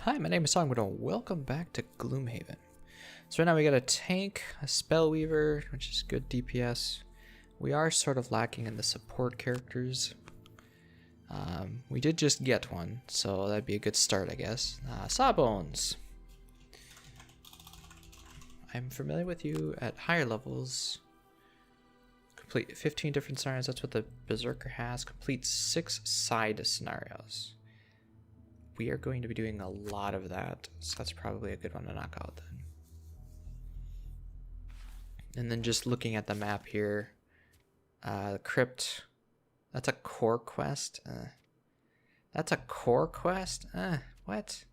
Hi, my name is Sawbones and welcome back to Gloomhaven. So right now we got a tank, a Spellweaver, which is good DPS. We are sort of lacking in the support characters. We did just get one, so that'd be a good start, I guess. Sawbones. I'm familiar with you at higher levels. Complete 15 different scenarios, that's what the Berserker has. Complete 6 side scenarios. We are going to be doing a lot of that, so that's probably a good one to knock out then. And then just looking at the map here, the crypt, that's a core quest. That's a core quest? What?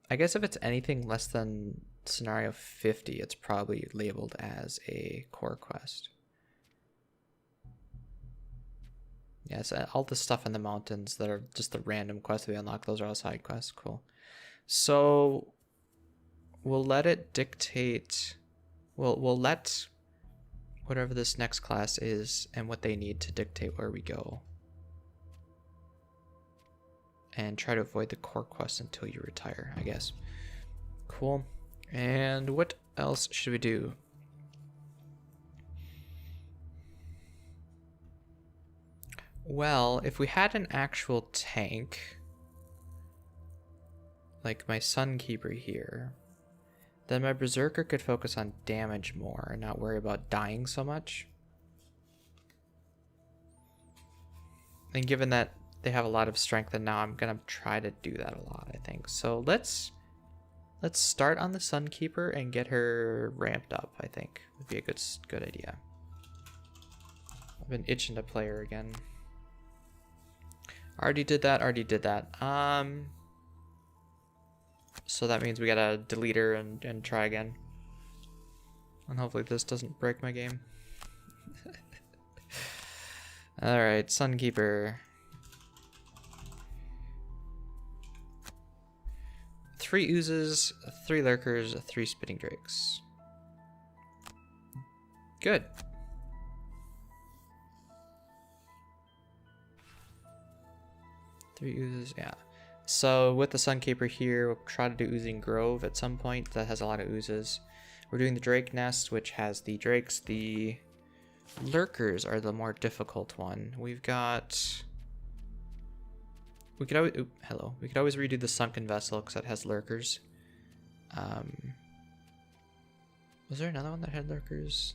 I guess if it's anything less than scenario 50, it's probably labeled as a core quest. Yes, all the stuff in the mountains that are just the random quests we unlock, those are all side quests. Cool. So we'll let it dictate. We'll let whatever this next class is and what they need to dictate where we go. And try to avoid the core quest until you retire, I guess. Cool. And what else should we do? Well, if we had an actual tank, like my Sunkeeper here, then my Berserker could focus on damage more and not worry about dying so much. And given that they have a lot of strength, and now I'm gonna try to do that a lot, I think. So let's start on the Sunkeeper and get her ramped up, I think. Would be a good idea. I've been itching to play her again. Already did that. So that means we gotta delete her and try again. And hopefully this doesn't break my game. Alright, Sunkeeper. 3 oozes, 3 lurkers, 3 spitting drakes. Good. Three oozes, yeah. So with the Sunkeeper here, we'll try to do Oozing Grove at some point. That has a lot of oozes. We're doing the Drake Nest, which has the drakes. The lurkers are the more difficult one. We've got... We could always... Ooh, hello. We could always redo the Sunken Vessel because it has lurkers. Was there another one that had lurkers?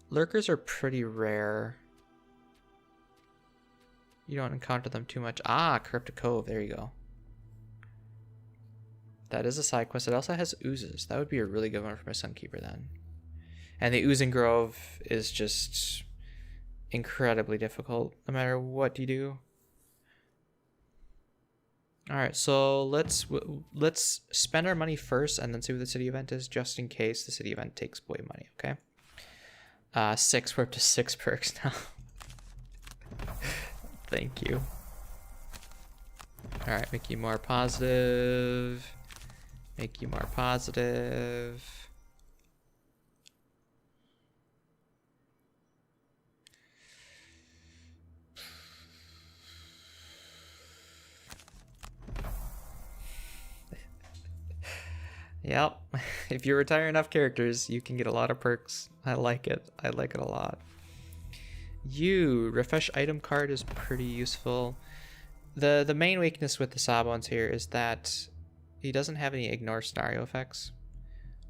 Lurkers are pretty rare. You don't encounter them too much. Ah, Cryptic Cove. There you go. That is a side quest. It also has oozes. That would be a really good one for my Sunkeeper then. And the Oozing Grove is just incredibly difficult no matter what you do. Alright, so let's spend our money first and then see what the city event is, just in case the city event takes away money, okay? 6, we're up to 6 perks now. Thank you. Alright, make you more positive. Make you more positive. Yep. If you retire enough characters, you can get a lot of perks. I like it. I like it a lot. Refresh item card is pretty useful. The main weakness with the Sawbones here is that he doesn't have any ignore scenario effects.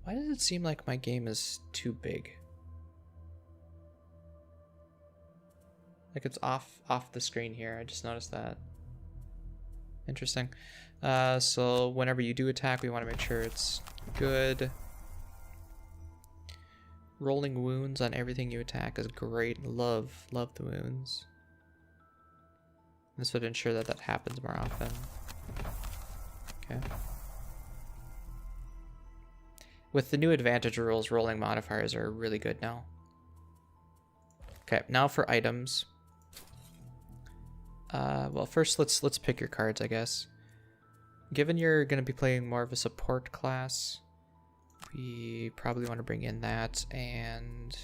Why does it seem like my game is too big? Like it's off the screen here. I just noticed that. Interesting. So whenever you do attack, we want to make sure it's good. Rolling wounds on everything you attack is great. Love the wounds. This would ensure that that happens more often. Okay. With the new advantage rules, rolling modifiers are really good now. Okay, now for items. Well, first let's pick your cards, I guess. Given you're going to be playing more of a support class, we probably want to bring in that, and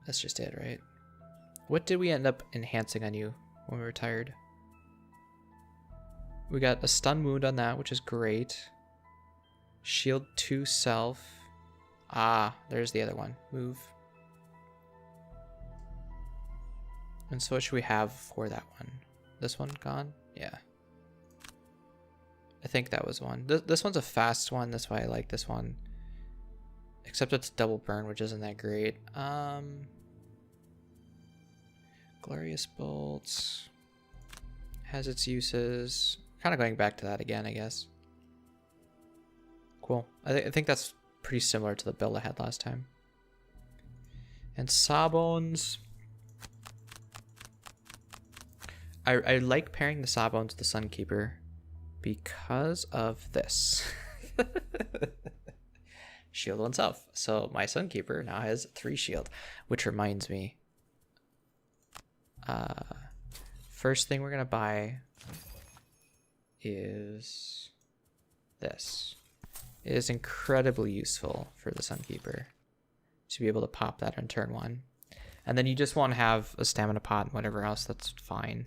that's just it, right? What did we end up enhancing on you when we retired? We got a stun wound on that, which is great. Shield 2 self. Ah, there's the other one. Move. And so what should we have for that one? This one gone? Yeah. I think that was one. This one's a fast one. That's why I like this one. Except it's double burn, which isn't that great. Glorious Bolts has its uses. Kind of going back to that again, I guess. Cool. I think that's pretty similar to the build I had last time. And Sawbones. I like pairing the Sawbones with the Sunkeeper because of this. Shield oneself. So my Sunkeeper now has 3 shield, which reminds me. First thing we're gonna buy is this. It is incredibly useful for the Sunkeeper to be able to pop that on turn 1. And then you just want to have a stamina pot and whatever else, that's fine.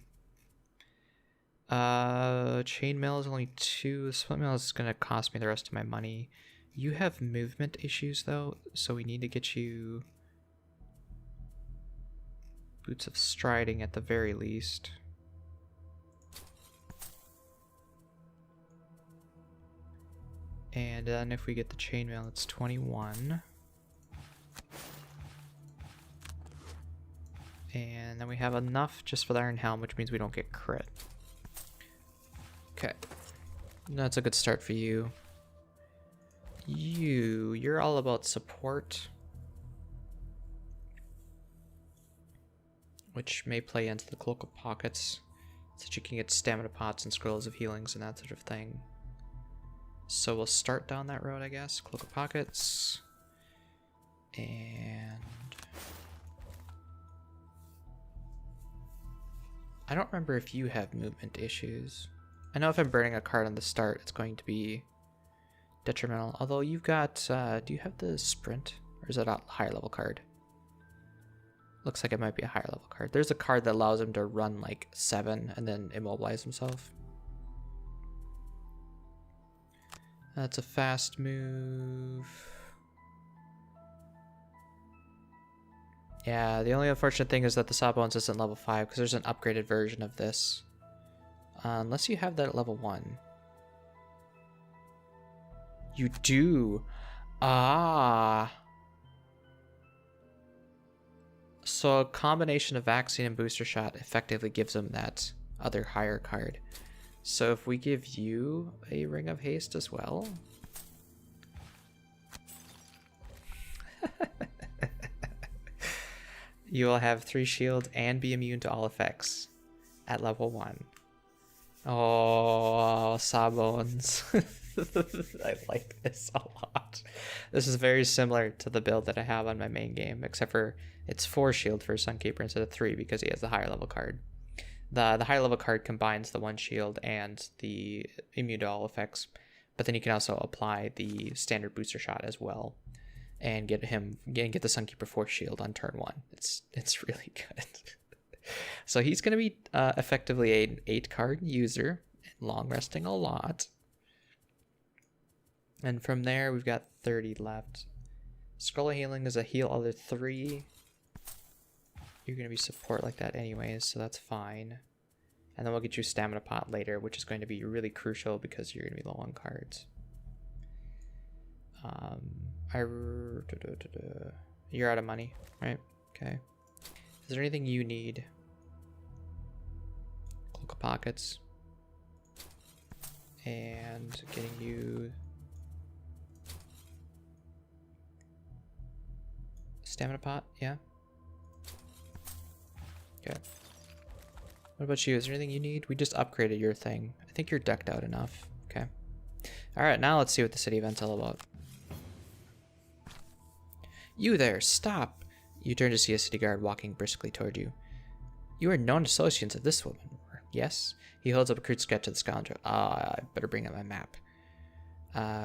Chainmail is only 2. Spellweaver is gonna cost me the rest of my money. You have movement issues though, so we need to get you Boots of Striding at the very least. And then if we get the chainmail, it's 21. And then we have enough just for the Iron Helm, which means we don't get crit. Okay. That's a good start for you. You're all about support, which may play into the Cloak of Pockets, so that you can get stamina pots and scrolls of healings and that sort of thing. So we'll start down that road, I guess. Cloak of Pockets. And I don't remember if you have movement issues. I know if I'm burning a card on the start, it's going to be detrimental. Although you've got, do you have the sprint? Or is that a higher level card? Looks like it might be a higher level card. There's a card that allows him to run like 7 and then immobilize himself. That's a fast move. Yeah, the only unfortunate thing is that the Sawbones isn't level 5 because there's an upgraded version of this. Unless you have that at level 1. You do. Ah. So a combination of vaccine and booster shot effectively gives him that other higher card. So if we give you a Ring of Haste as well. You will have 3 shield and be immune to all effects at level 1. Oh, Sawbones. I like this a lot. This is very similar to the build that I have on my main game, except for it's 4 shield for Sunkeeper instead of 3 because he has the higher level card. The higher level card combines the 1 shield and the immune to all effects, but then you can also apply the standard booster shot as well and get the Sunkeeper 4 shield on turn 1. It's really good. So he's going to be effectively an 8 card user, long resting a lot. And from there we've got 30 left. Scroll of Healing is a heal other 3. You're going to be support like that anyways, so that's fine. And then we'll get you Stamina Pot later, which is going to be really crucial because you're going to be low on cards. You're out of money, right? Okay. Is there anything you need? Cloak of Pockets. And getting you Stamina Pot, yeah? Okay. What about you? Is there anything you need? We just upgraded your thing. I think you're decked out enough. Okay. Alright, now let's see what the city event's all about. You there, stop! You turn to see a city guard walking briskly toward you. You are known associates of this woman, yes? He holds up a crude sketch of the scoundrel. I better bring up my map.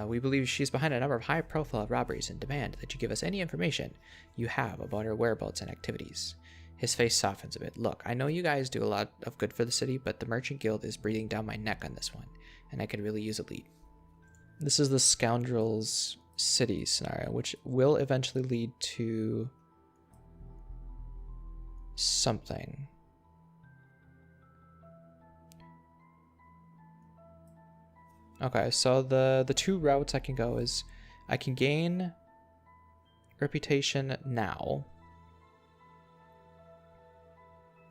We believe she's behind a number of high-profile robberies and demand that you give us any information you have about her whereabouts and activities. His face softens a bit. Look, I know you guys do a lot of good for the city, but the Merchant Guild is breathing down my neck on this one, and I could really use a lead. This is the Scoundrels City scenario, which will eventually lead to something. Okay, so the two routes I can go is I can gain reputation now,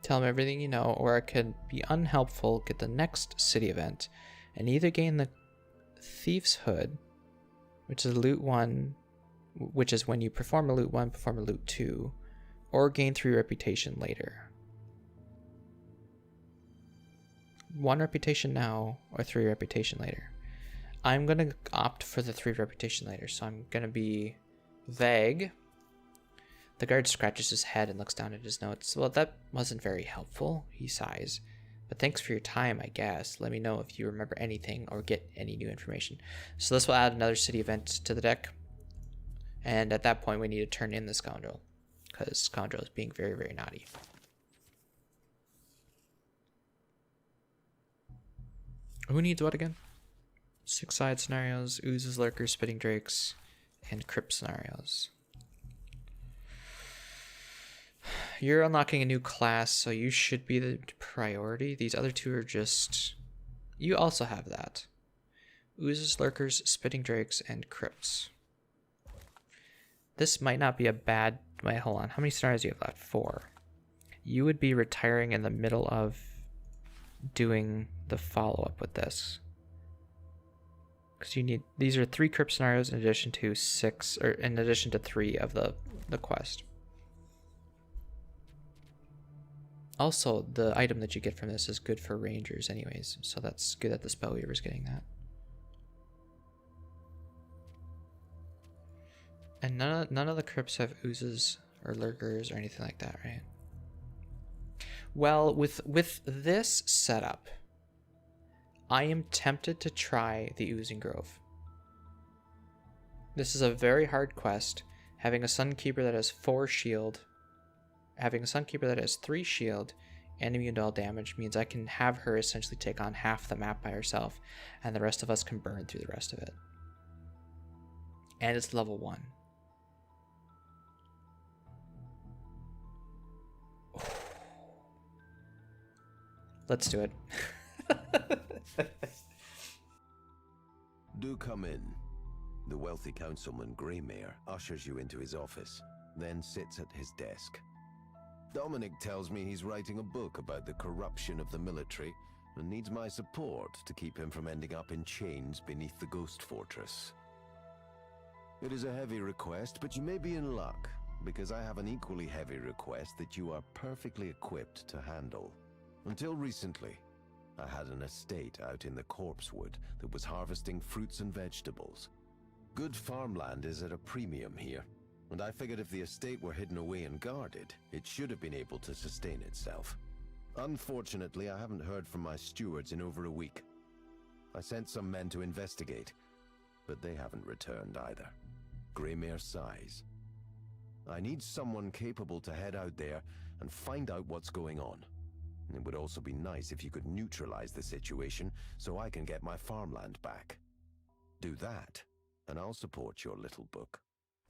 tell him everything you know, or I could be unhelpful, get the next city event, and either gain the Thief's Hood, which is loot 1, which is when you perform a loot 1, perform a loot 2, or gain 3 reputation later. 1 reputation now, or 3 reputation later. I'm going to opt for the 3 reputation later, so I'm going to be vague. The guard scratches his head and looks down at his notes. Well, that wasn't very helpful, he sighs. But thanks for your time, I guess. Let me know if you remember anything or get any new information. So this will add another city event to the deck. And at that point, we need to turn in the Scoundrel, because Scoundrel is being very, very naughty. Who needs what again? 6 side scenarios, oozes, lurkers, spitting drakes, and crypt scenarios. You're unlocking a new class, so you should be the priority. These other 2 are just... You also have that. Oozes, lurkers, spitting drakes, and crypts. This might not be a bad... Wait, hold on. How many scenarios do you have left? 4. You would be retiring in the middle of doing the follow-up with this. Because you need... These are 3 crypt scenarios in addition to 6... Or in addition to 3 of the quest. Also, the item that you get from this is good for rangers anyways, so that's good that the Spellweaver is getting that. And none of the crypts have oozes or lurkers or anything like that, right? Well, with this setup, I am tempted to try the Oozing Grove. This is a very hard quest. Having a Sunkeeper that has 4 shield, having a Sunkeeper that has 3 shield and immune to all damage means I can have her essentially take on half the map by herself, and the rest of us can burn through the rest of it. And it's level 1. Let's do it. Do come in. The wealthy councilman Greymere ushers you into his office, then sits at his desk. Dominic tells me he's writing a book about the corruption of the military and needs my support to keep him from ending up in chains beneath the Ghost Fortress. It is a heavy request, but you may be in luck, because I have an equally heavy request that you are perfectly equipped to handle. Until recently, I had an estate out in the Corpsewood that was harvesting fruits and vegetables. Good farmland is at a premium here, and I figured if the estate were hidden away and guarded, it should have been able to sustain itself. Unfortunately, I haven't heard from my stewards in over a week. I sent some men to investigate, but they haven't returned either. Greymere sighs. I need someone capable to head out there and find out what's going on. It would also be nice if you could neutralize the situation so I can get my farmland back. Do that, and I'll support your little book.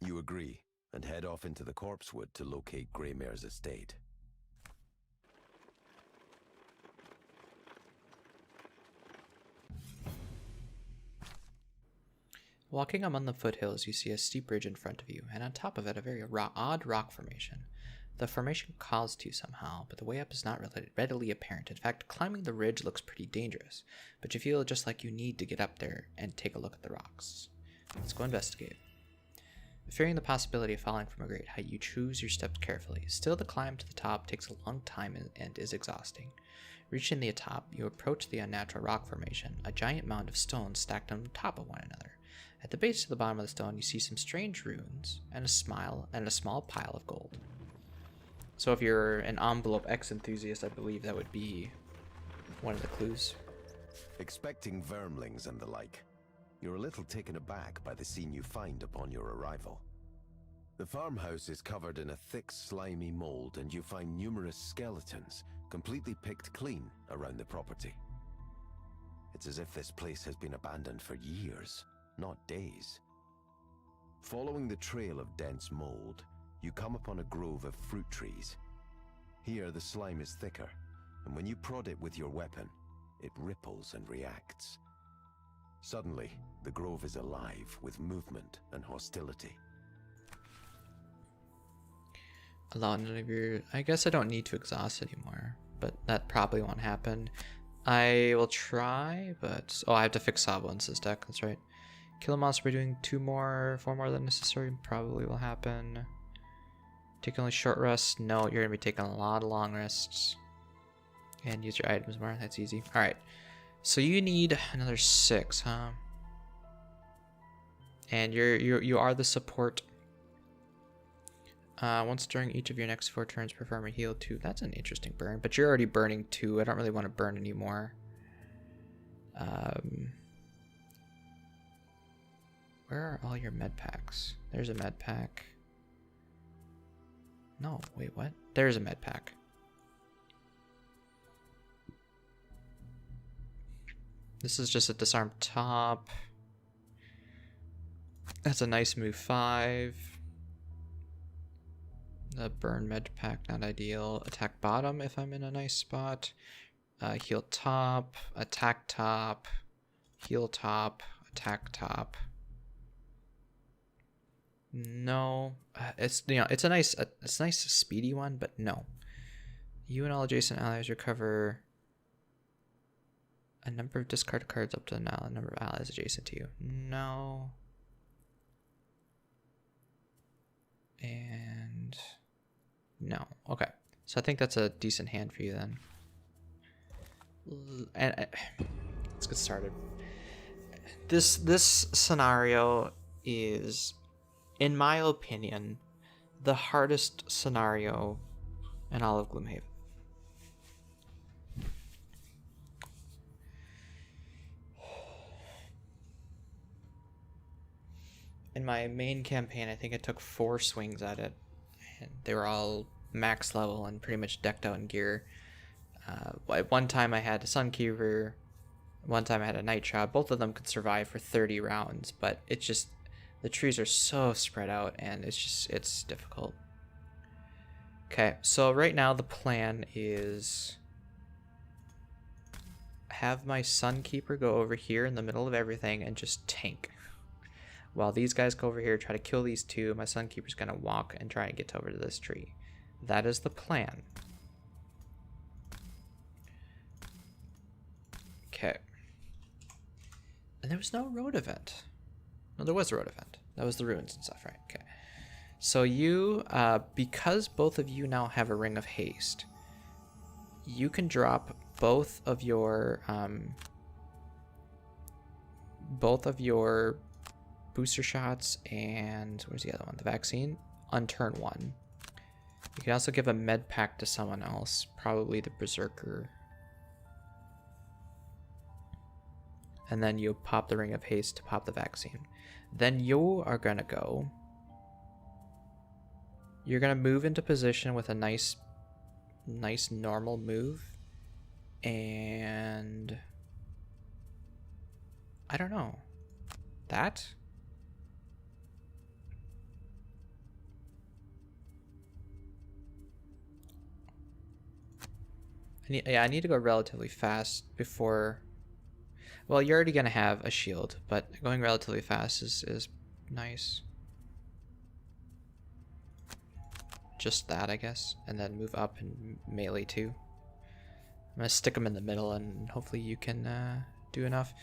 You agree, and head off into the Corpsewood to locate Greymere's estate. Walking among the foothills, you see a steep ridge in front of you, and on top of it a very odd rock formation. The formation calls to you somehow, but the way up is not readily apparent. In fact, climbing the ridge looks pretty dangerous, but you feel just like you need to get up there and take a look at the rocks. Let's go investigate. Fearing the possibility of falling from a great height, you choose your steps carefully. Still, the climb to the top takes a long time and is exhausting. Reaching the top, you approach the unnatural rock formation, a giant mound of stones stacked on top of one another. At the base of the bottom of the stone, you see some strange runes and a small pile of gold. So if you're an Envelope X enthusiast, I believe that would be one of the clues. Expecting vermlings and the like, you're a little taken aback by the scene you find upon your arrival. The farmhouse is covered in a thick, slimy mold, and you find numerous skeletons, completely picked clean, around the property. It's as if this place has been abandoned for years, not days. Following the trail of dense mold, you come upon a grove of fruit trees. Here, the slime is thicker, and when you prod it with your weapon, it ripples and reacts. Suddenly, the grove is alive with movement and hostility. Allow none of your... I guess I don't need to exhaust anymore, but that probably won't happen. I will try, but... Oh, I have to fix Sawbones' deck, that's right. Kill a monster by doing 4 more than necessary, probably will happen. Take only short rests? No, you're going to be taking a lot of long rests. And use your items more, that's easy. Alright, so you need another 6, huh? And you are the support. Once during each of your next 4 turns, perform a heal 2. That's an interesting burn, but you're already burning 2. I don't really want to burn anymore. Where are all your med packs? There's a med pack. No, wait, what? There's a med pack. This is just a disarm top. That's a nice move 5. The burn med pack, not ideal. Attack bottom if I'm in a nice spot. Heal top, attack top, heal top, attack top. No, it's it's a nice speedy one, but no. You and all adjacent allies recover a number of discard cards up to now a number of allies adjacent to you. No. And no. Okay. So I think that's a decent hand for you then. And let's get started. This scenario is, in my opinion, the hardest scenario in all of Gloomhaven. In my main campaign, I think I took 4 swings at it, and they were all max level and pretty much decked out in gear. At one time I had a Sunkeeper, one time I had a Night Shot. Both of them could survive for 30 rounds, but it's just, the trees are so spread out and it's difficult. Okay, so right now the plan is have my Sunkeeper go over here in the middle of everything and just tank. While these guys go over here, try to kill these 2, my Sunkeeper's gonna walk and try and get over to this tree. That is the plan. Okay. And there was no road event. No, there was a road event. That was the ruins and stuff, right? Okay. So you, because both of you now have a Ring of Haste, you can drop both of your booster shots and where's the other one? The vaccine on turn 1. You can also give a med pack to someone else, probably the Berserker. And then you pop the Ring of Haste to pop the vaccine. Then you are gonna go. You're gonna move into position with a nice normal move. And I don't know. That? I need to go relatively fast before... Well, you're already going to have a shield, but going relatively fast is nice. Just that, I guess. And then move up and melee too. I'm going to stick them in the middle and hopefully you can do enough.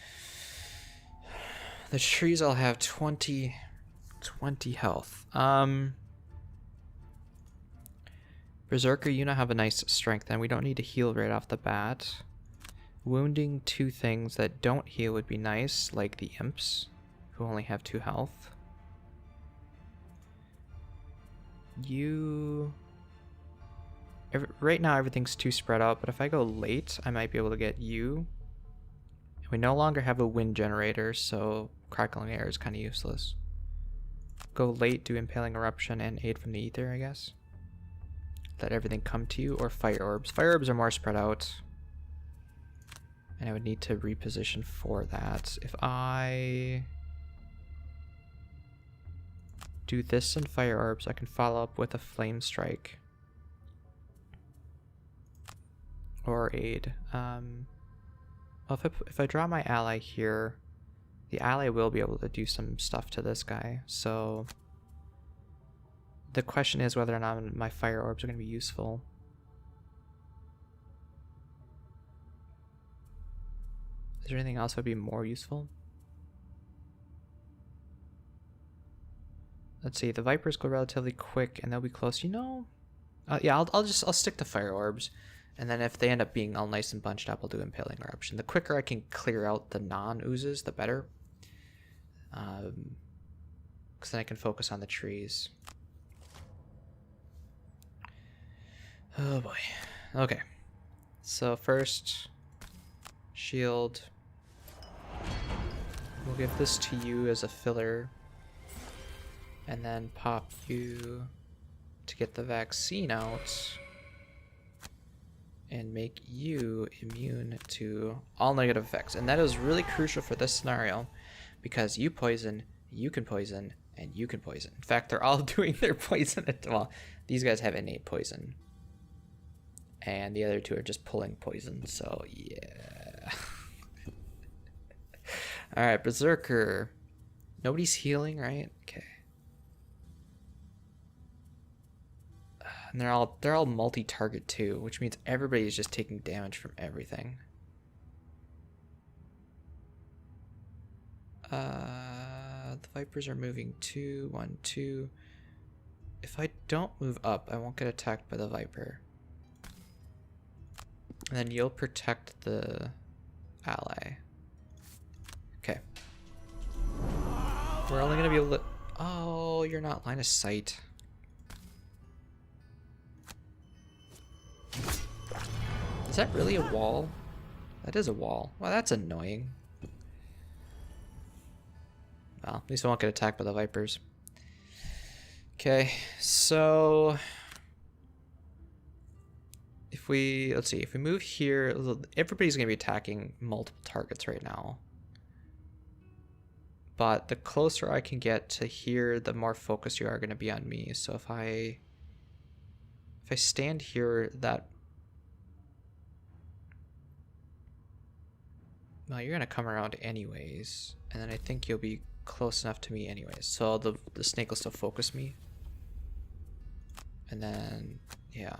The trees all have 20 health. Berserker, you now have a nice strength, and we don't need to heal right off the bat. Wounding 2 things that don't heal would be nice, like the imps, who only have 2 health. Right now everything's too spread out, but if I go late, I might be able to get you. We no longer have a wind generator, so crackling air is kind of useless. Go late, do Impaling Eruption and Aid from the Ether, I guess. Let everything come to you, or Fire Orbs. Fire Orbs are more spread out. And I would need to reposition for that. If I do this and Fire Orbs, I can follow up with a Flame Strike. Or Aid. Well, if I draw my ally here, the ally will be able to do some stuff to this guy. So the question is whether or not my Fire Orbs are going to be useful. Is there anything else that would be more useful? Let's see. The Vipers go relatively quick, and they'll be close. You know, yeah. I'll stick to Fire Orbs, and then if they end up being all nice and bunched up, I'll do Impaling Eruption. The quicker I can clear out the non-oozes, the better. Because then I can focus on the trees. Oh boy. Okay. So first, shield. We'll give this to you as a filler. And then pop you to get the vaccine out. And make you immune to all negative effects. And that is really crucial for this scenario. Because you poison, you can poison, and you can poison. In fact, they're all doing their poison. Well, these guys have innate poison. And the other two are just pulling poison, so yeah. Alright, Berserker. Nobody's healing, right? Okay. And they're all multi-target too, which means everybody's just taking damage from everything. The Vipers are moving 2, 1, 2. If I don't move up, I won't get attacked by the Viper. And then you'll protect the ally. Okay. We're only gonna be able to... Oh, you're not line of sight. Is that really a wall? That is a wall. Well, that's annoying. Well, at least I won't get attacked by the Vipers. Okay, so if we, let's see, if we move here, everybody's going to be attacking multiple targets right now. But the closer I can get to here, the more focused you are going to be on me. So if I stand here, that... Well, you're going to come around anyways. And then I think you'll be close enough to me anyways. So the snake will still focus me. And then, yeah.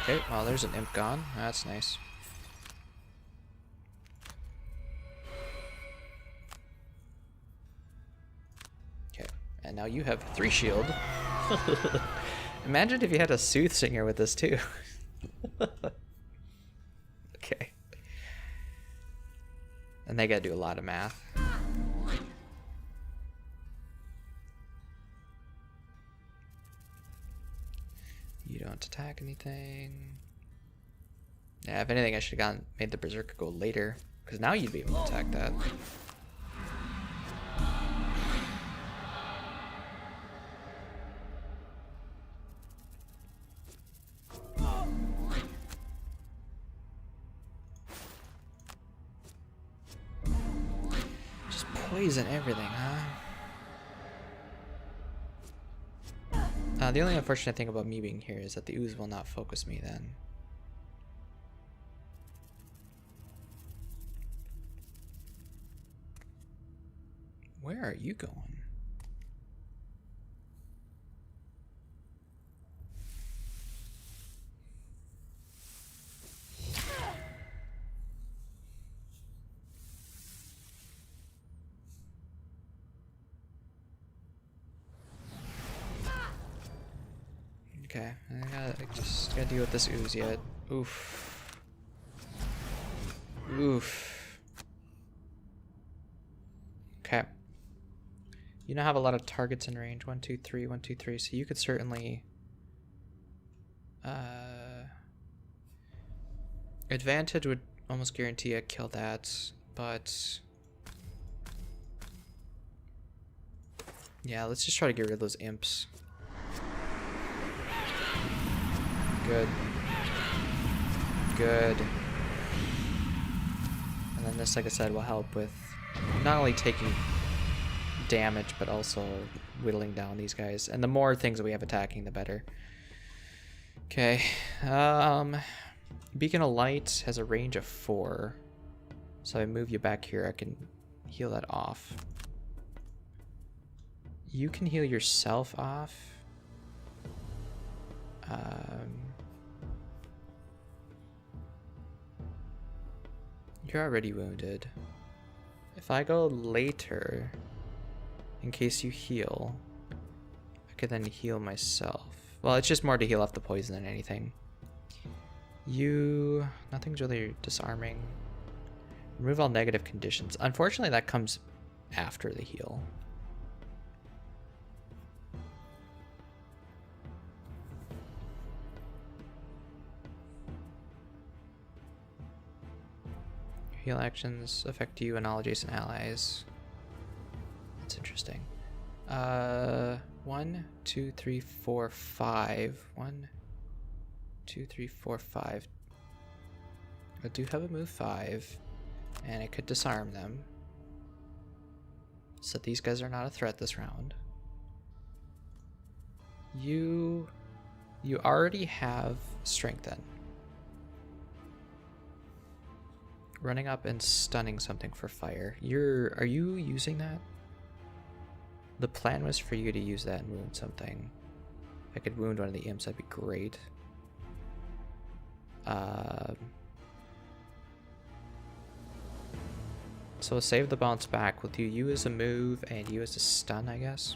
Okay, well, there's an imp gone. That's nice. Okay, and now you have 3 shield. Imagine if you had a soothsayer with this too. Okay. And they gotta do a lot of math. You don't attack anything. Yeah, if anything, I should have made the Berserker go later, because now you'd be able to attack that. Just poison everything, huh? The only unfortunate thing about me being here is that the ooze will not focus me then. Where are you going? Okay, I just gotta deal with this ooze yet. Oof. Oof. Okay. You now have a lot of targets in range. 1, 2, 3, 1, 2, 3. So you could certainly advantage would almost guarantee I kill that, but Yeah, let's just try to get rid of those imps. Good. Good. And then this, like I said, will help with not only taking damage, but also whittling down these guys. And the more things that we have attacking, the better. Okay. Beacon of Light has a range of 4. So I move you back here, I can heal that off. You can heal yourself off. You're already wounded. If I go later, in case you heal, I could then heal myself. Well, it's just more to heal off the poison than anything. You... nothing's really disarming. Remove all negative conditions. Unfortunately, that comes after the heal. Heal actions affect you and all adjacent allies. That's interesting. 1, 2, 3, 4, 5. 1, 2, 3, 4, 5. I do have a move 5, and I could disarm them. So these guys are not a threat this round. You already have strengthen. Running up and stunning something for fire. Are you using that? The plan was for you to use that and wound something. If I could wound one of the imps, that'd be great. So save the bounce back. We'll do you as a move and you as a stun, I guess.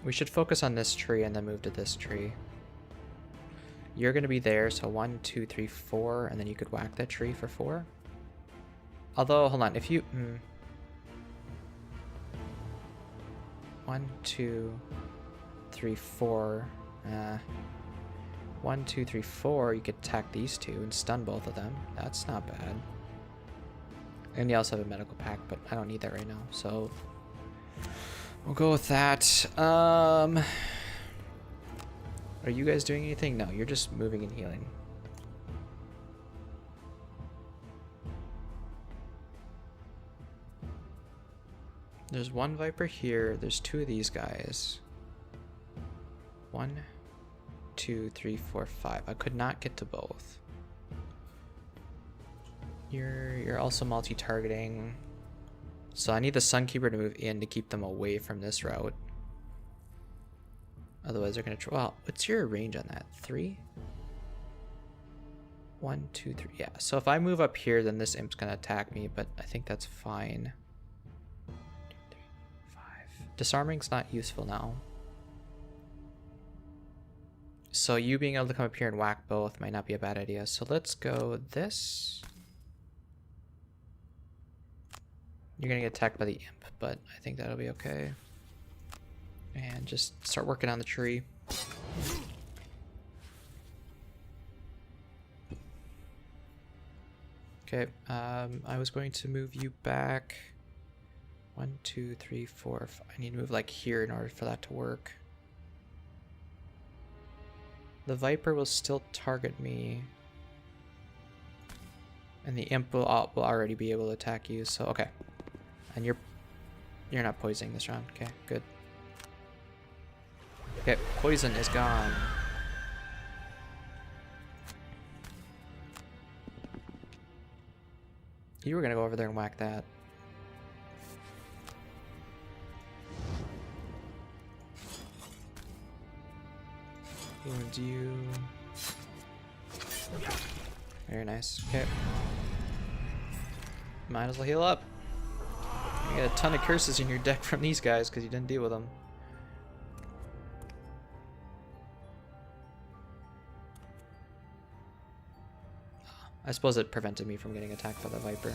We should focus on this tree and then move to this tree. You're going to be there, so 1, 2, 3, 4, and then you could whack that tree for 4. Although, hold on, if you... 1, 2, 3, 4... 1, 2, 3, 4, you could attack these two and stun both of them. That's not bad. And you also have a medical pack, but I don't need that right now, so... we'll go with that. Are you guys doing anything? No, you're just moving and healing. There's one Viper here. There's 2 of these guys. 1, 2, 3, 4, 5. I could not get to both. You're also multi-targeting. So I need the Sunkeeper to move in to keep them away from this route. Otherwise they're gonna well, what's your range on that? 3? 1, 2, 3. Yeah, so if I move up here, then this imp's gonna attack me, but I think that's fine. 2, 3, 5. Disarming's not useful now. So you being able to come up here and whack both might not be a bad idea. So let's go this. You're gonna get attacked by the imp, but I think that'll be okay. And just start working on the tree. Okay, I was going to move you back. 1, 2, 3, 4, 5. I need to move like here in order for that to work. The Viper will still target me. And the imp will already be able to attack you, so okay. And you're not poisoning this round. Okay, good. Okay, poison is gone. You were gonna go over there and whack that. Wound you. Very nice. Okay. Might as well heal up. You got a ton of curses in your deck from these guys because you didn't deal with them. I suppose it prevented me from getting attacked by the Viper.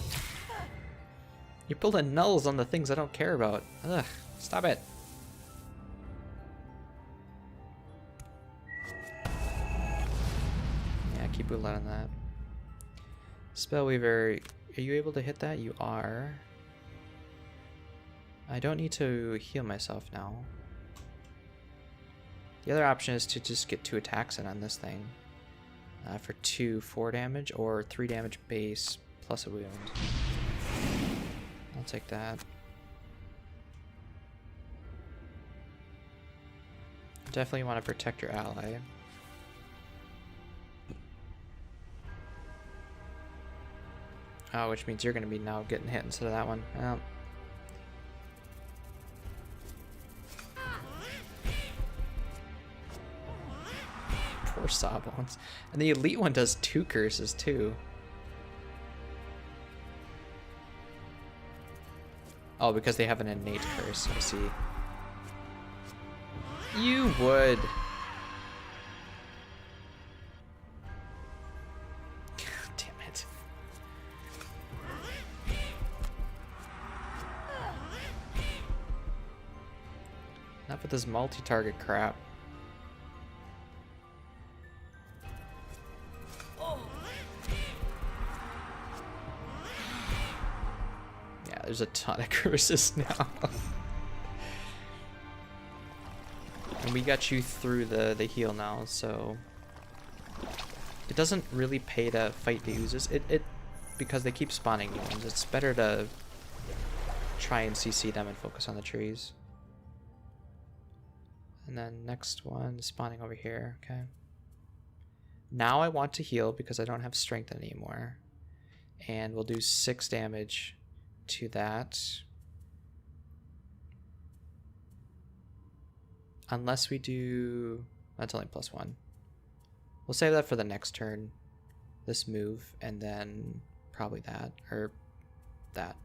You're pulling nulls on the things I don't care about. Ugh, stop it. Yeah, keep moving on that. Spellweaver, are you able to hit that? You are. I don't need to heal myself now. The other option is to just get 2 attacks in on this thing. For 4 damage or 3 damage base plus a wound. I'll take that. Definitely want to protect your ally. Oh, which means you're going to be now getting hit instead of that one. Well. Poor Sawbones. And the elite one does 2 curses too. Oh, because they have an innate curse, I see. You would. God damn it. Enough with this multi-target crap. Yeah, there's a ton of curses now. And we got you through the heal now, so it doesn't really pay to fight the oozes. It because they keep spawning new ones. It's better to try and CC them and focus on the trees. And then next one spawning over here. Okay. Now I want to heal because I don't have strength anymore, and we'll do 6 damage to that. Unless we do... That's only +1. We'll save that for the next turn. This move, and then probably that. Or that.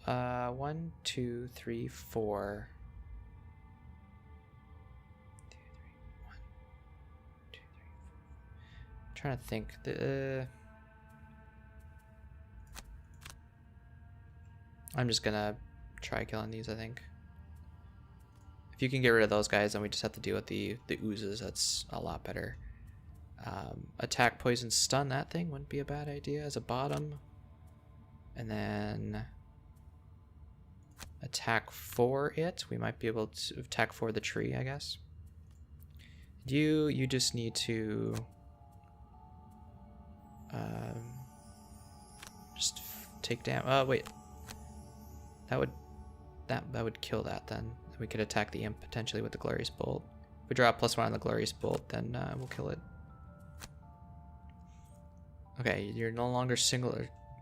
1, 2, 3, 4. 2, 3, 1, 2, 3, 4. I'm trying to think. I'm just gonna try killing these, I think. If you can get rid of those guys, then we just have to deal with the oozes. That's a lot better. Attack, poison, stun that thing wouldn't be a bad idea as a bottom. And then attack for it. We might be able to attack for the tree, I guess. You just need to just take damage. Oh wait, that would kill that. Then we could attack the imp potentially with the glorious bolt. If we draw a +1 on the glorious bolt, then we'll kill it. Okay, you're no longer single.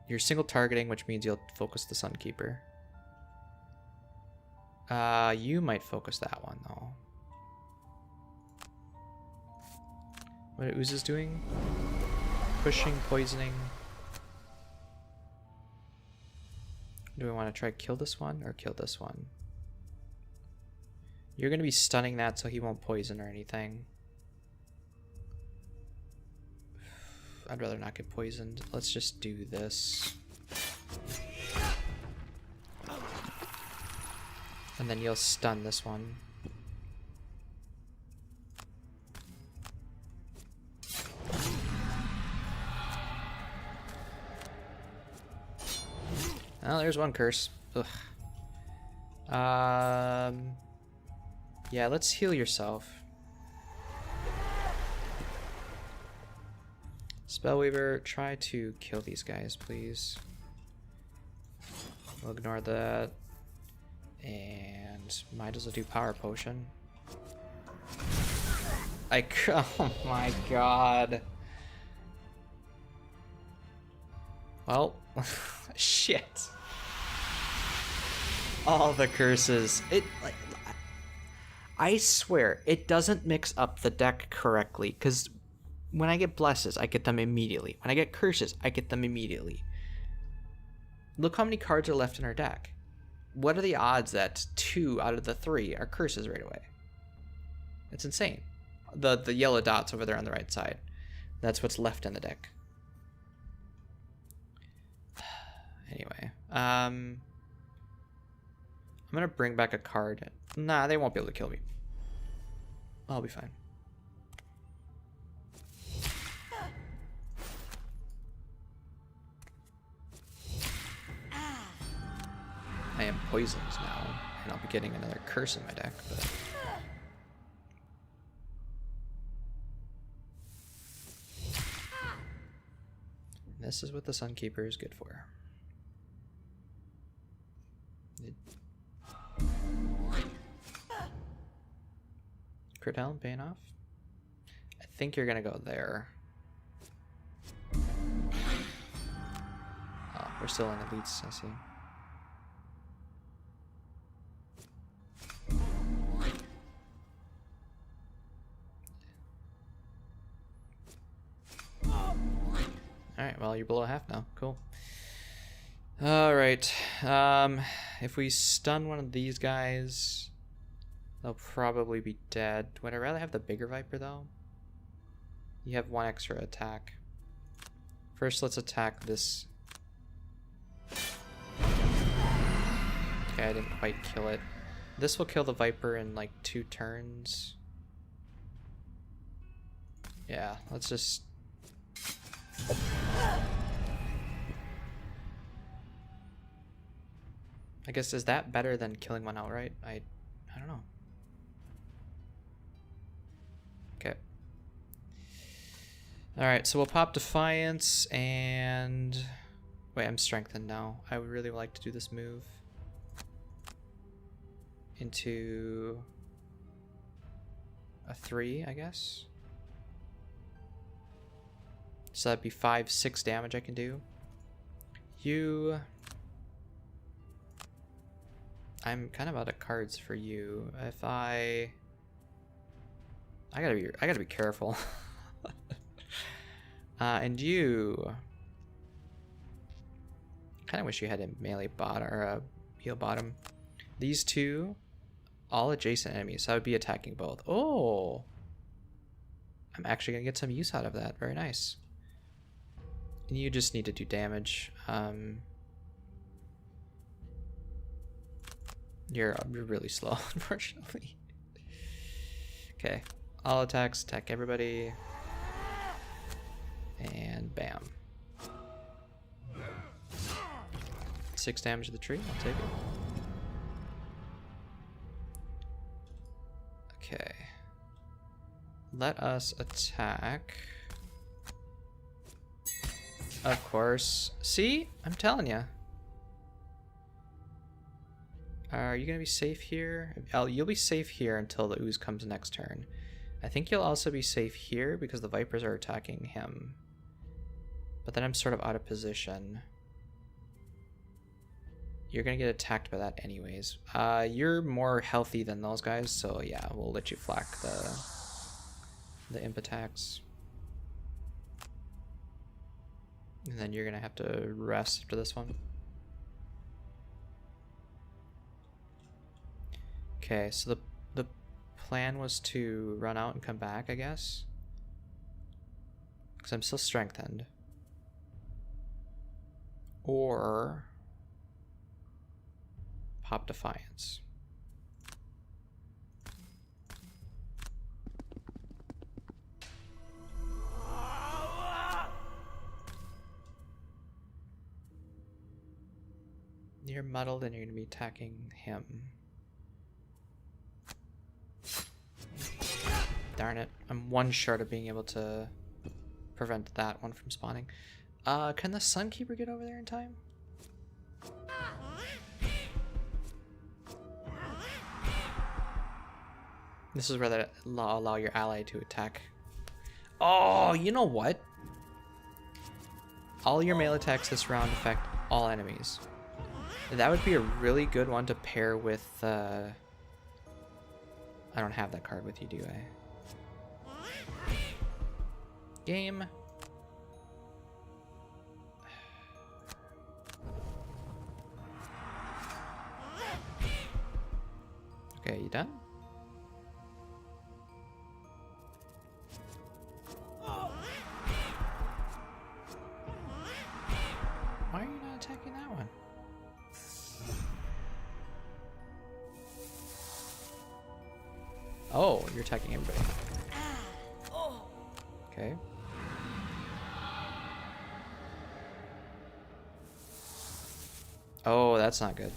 You're single targeting, which means you'll focus the Sunkeeper. You might focus that one though. What are oozes doing? Pushing, poisoning. Do we want to try kill this one or kill this one? You're going to be stunning that so he won't poison or anything. I'd rather not get poisoned. Let's just do this. And then you'll stun this one. Oh, there's one curse. Ugh. Yeah, let's heal yourself. Spellweaver, try to kill these guys, please. We'll ignore that. And might as well do power potion. Oh my god. Well, shit. All the curses. I swear, it doesn't mix up the deck correctly, because when I get blesses, I get them immediately. When I get curses, I get them immediately. Look how many cards are left in our deck. What are the odds that 2 out of the 3 are curses right away? It's insane. The yellow dots over there on the right side. That's what's left in the deck. Anyway, I'm gonna bring back a card. Nah, they won't be able to kill me. I'll be fine. I am poisoned now, and I'll be getting another curse in my deck, but... This is what the Sunkeeper is good for. Crit Helm paying off? I think you're gonna go there. Oh, we're still in elites, I see. Alright, well, you're below half now. Cool. Alright. If we stun one of these guys, they'll probably be dead. Would I rather have the bigger Viper, though? You have 1 extra attack. First, let's attack this. Okay, I didn't quite kill it. This will kill the Viper in, like, 2 turns. Yeah, let's just... I guess, is that better than killing one outright? I don't know. Okay. Alright, so we'll pop Defiance and... Wait, I'm strengthened now. I would really like to do this move. Into... a 3, I guess? So that'd be 5, 6 damage I can do. You... I'm kind of out of cards for you. If I gotta be careful. And you... kind of wish you had a melee bot or a heal bottom. These two, all adjacent enemies, so I would be attacking both. Oh! I'm actually gonna get some use out of that. Very nice. And you just need to do damage. You're really slow, unfortunately. Okay, all attacks, attack everybody. And bam. 6 damage to the tree, I'll take it. Okay. Let us attack. Of course. See? I'm telling you. Are you going to be safe here? You'll be safe here until the ooze comes next turn. I think you'll also be safe here because the vipers are attacking him. But then I'm sort of out of position. You're going to get attacked by that anyways. You're more healthy than those guys, so yeah, we'll let you flak the imp attacks. And then you're going to have to rest after this one. Okay, so the plan was to run out and come back, I guess. Because I'm still strengthened. Or pop Defiance. You're muddled and you're going to be attacking him. Darn it. I'm 1 short of being able to prevent that one from spawning. Can the Sunkeeper get over there in time? This is where that allow your ally to attack. Oh, you know what? All your melee attacks this round affect all enemies. That would be a really good one to pair with... I don't have that card with you, do I? Game. Okay, you done? Why are you not attacking that one? Oh, you're attacking everybody. Okay. Oh, that's not good.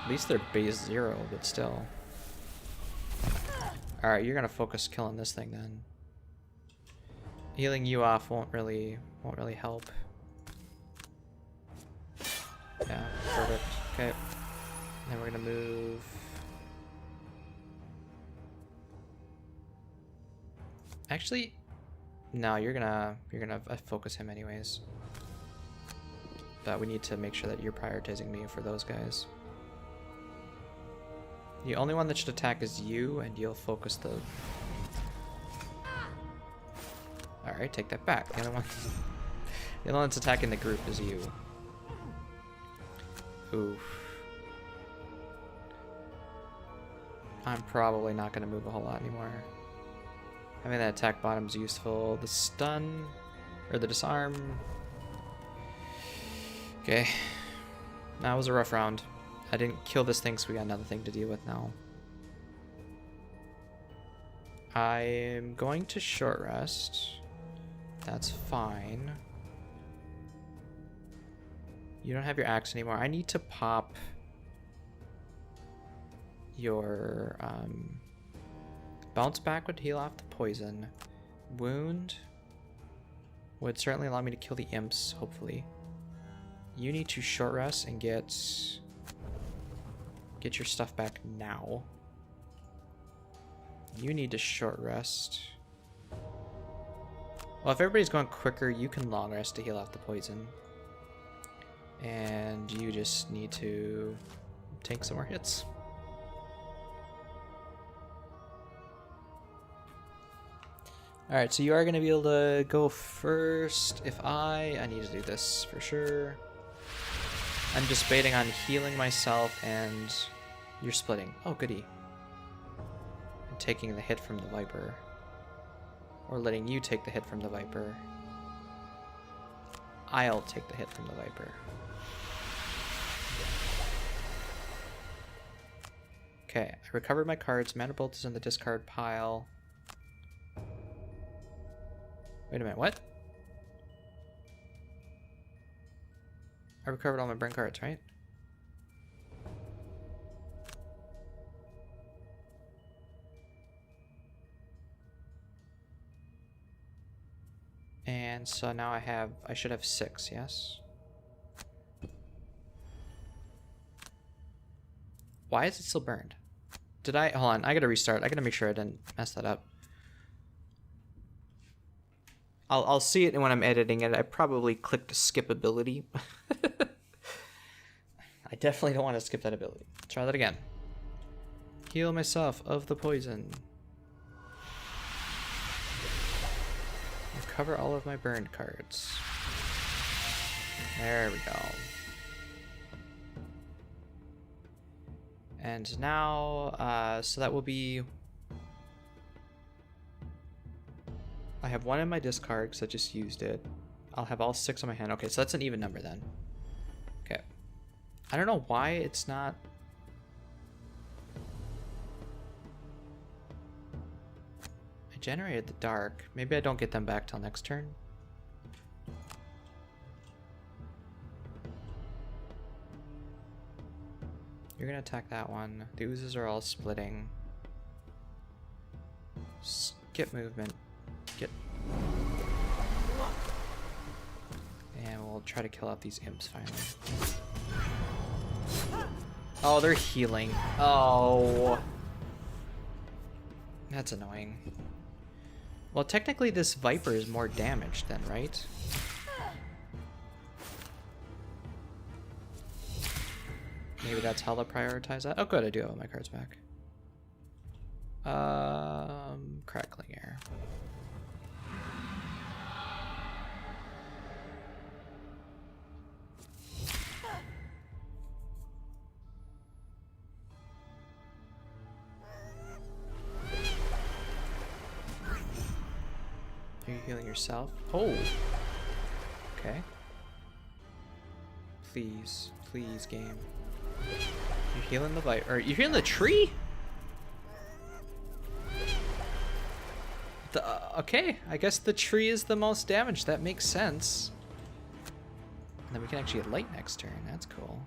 At least they're base 0, but still. Alright, you're gonna focus killing this thing then. Healing you off won't really help. Yeah, perfect. Okay. Then we're gonna move. Actually, no, you're gonna focus him anyways. But we need to make sure that you're prioritizing me for those guys. The only one that should attack is you, and you'll focus the... Alright, take that back. The other one that's attacking the group is you. Oof. I'm probably not going to move a whole lot anymore. Having that attack bottom's useful. The stun, or the disarm. Okay. That was a rough round. I didn't kill this thing, so we got another thing to deal with now. I'm going to short rest. That's fine. You don't have your axe anymore. I need to pop your bounce back would heal off the poison. Wound would certainly allow me to kill the imps, hopefully. You need to short rest and get your stuff back now. You need to short rest. Well, if everybody's going quicker, you can long rest to heal off the poison. And you just need to take some more hits. Alright, so you are going to be able to go first. If I need to do this for sure. I'm just baiting on healing myself, and you're splitting. Oh, goody. I'm taking the hit from the Viper. Or letting you take the hit from the Viper. I'll take the hit from the Viper. Okay, I recovered my cards. Mana Bolt is in the discard pile. Wait a minute, what? I recovered all my burn cards, right? And so now I should have 6, yes? Why is it still burned? Hold on, I gotta restart. I gotta make sure I didn't mess that up. I'll see it when I'm editing it. I probably clicked skip ability. I definitely don't want to skip that ability. Try that again. Heal myself of the poison. Recover all of my burned cards. There we go. And now, so that will be... I have 1 in my discard because I just used it. I'll have all 6 on my hand. Okay, so that's an even number then. Okay. I don't know why it's not... I generated the dark. Maybe I don't get them back till next turn. You're gonna attack that one. The oozes are all splitting. Skip movement. And we'll try to kill out these imps finally. Oh, they're healing. Oh. That's annoying. Well, technically this Viper is more damaged then, right? Maybe that's how they'll prioritize that. Oh good, I do have all my cards back. Crackling air. Are you healing yourself? Oh! Okay. Please. Please, game. You're healing the Viper. Are you healing the tree? Okay, I guess the tree is the most damaged. That makes sense. And then we can actually get light next turn. That's cool.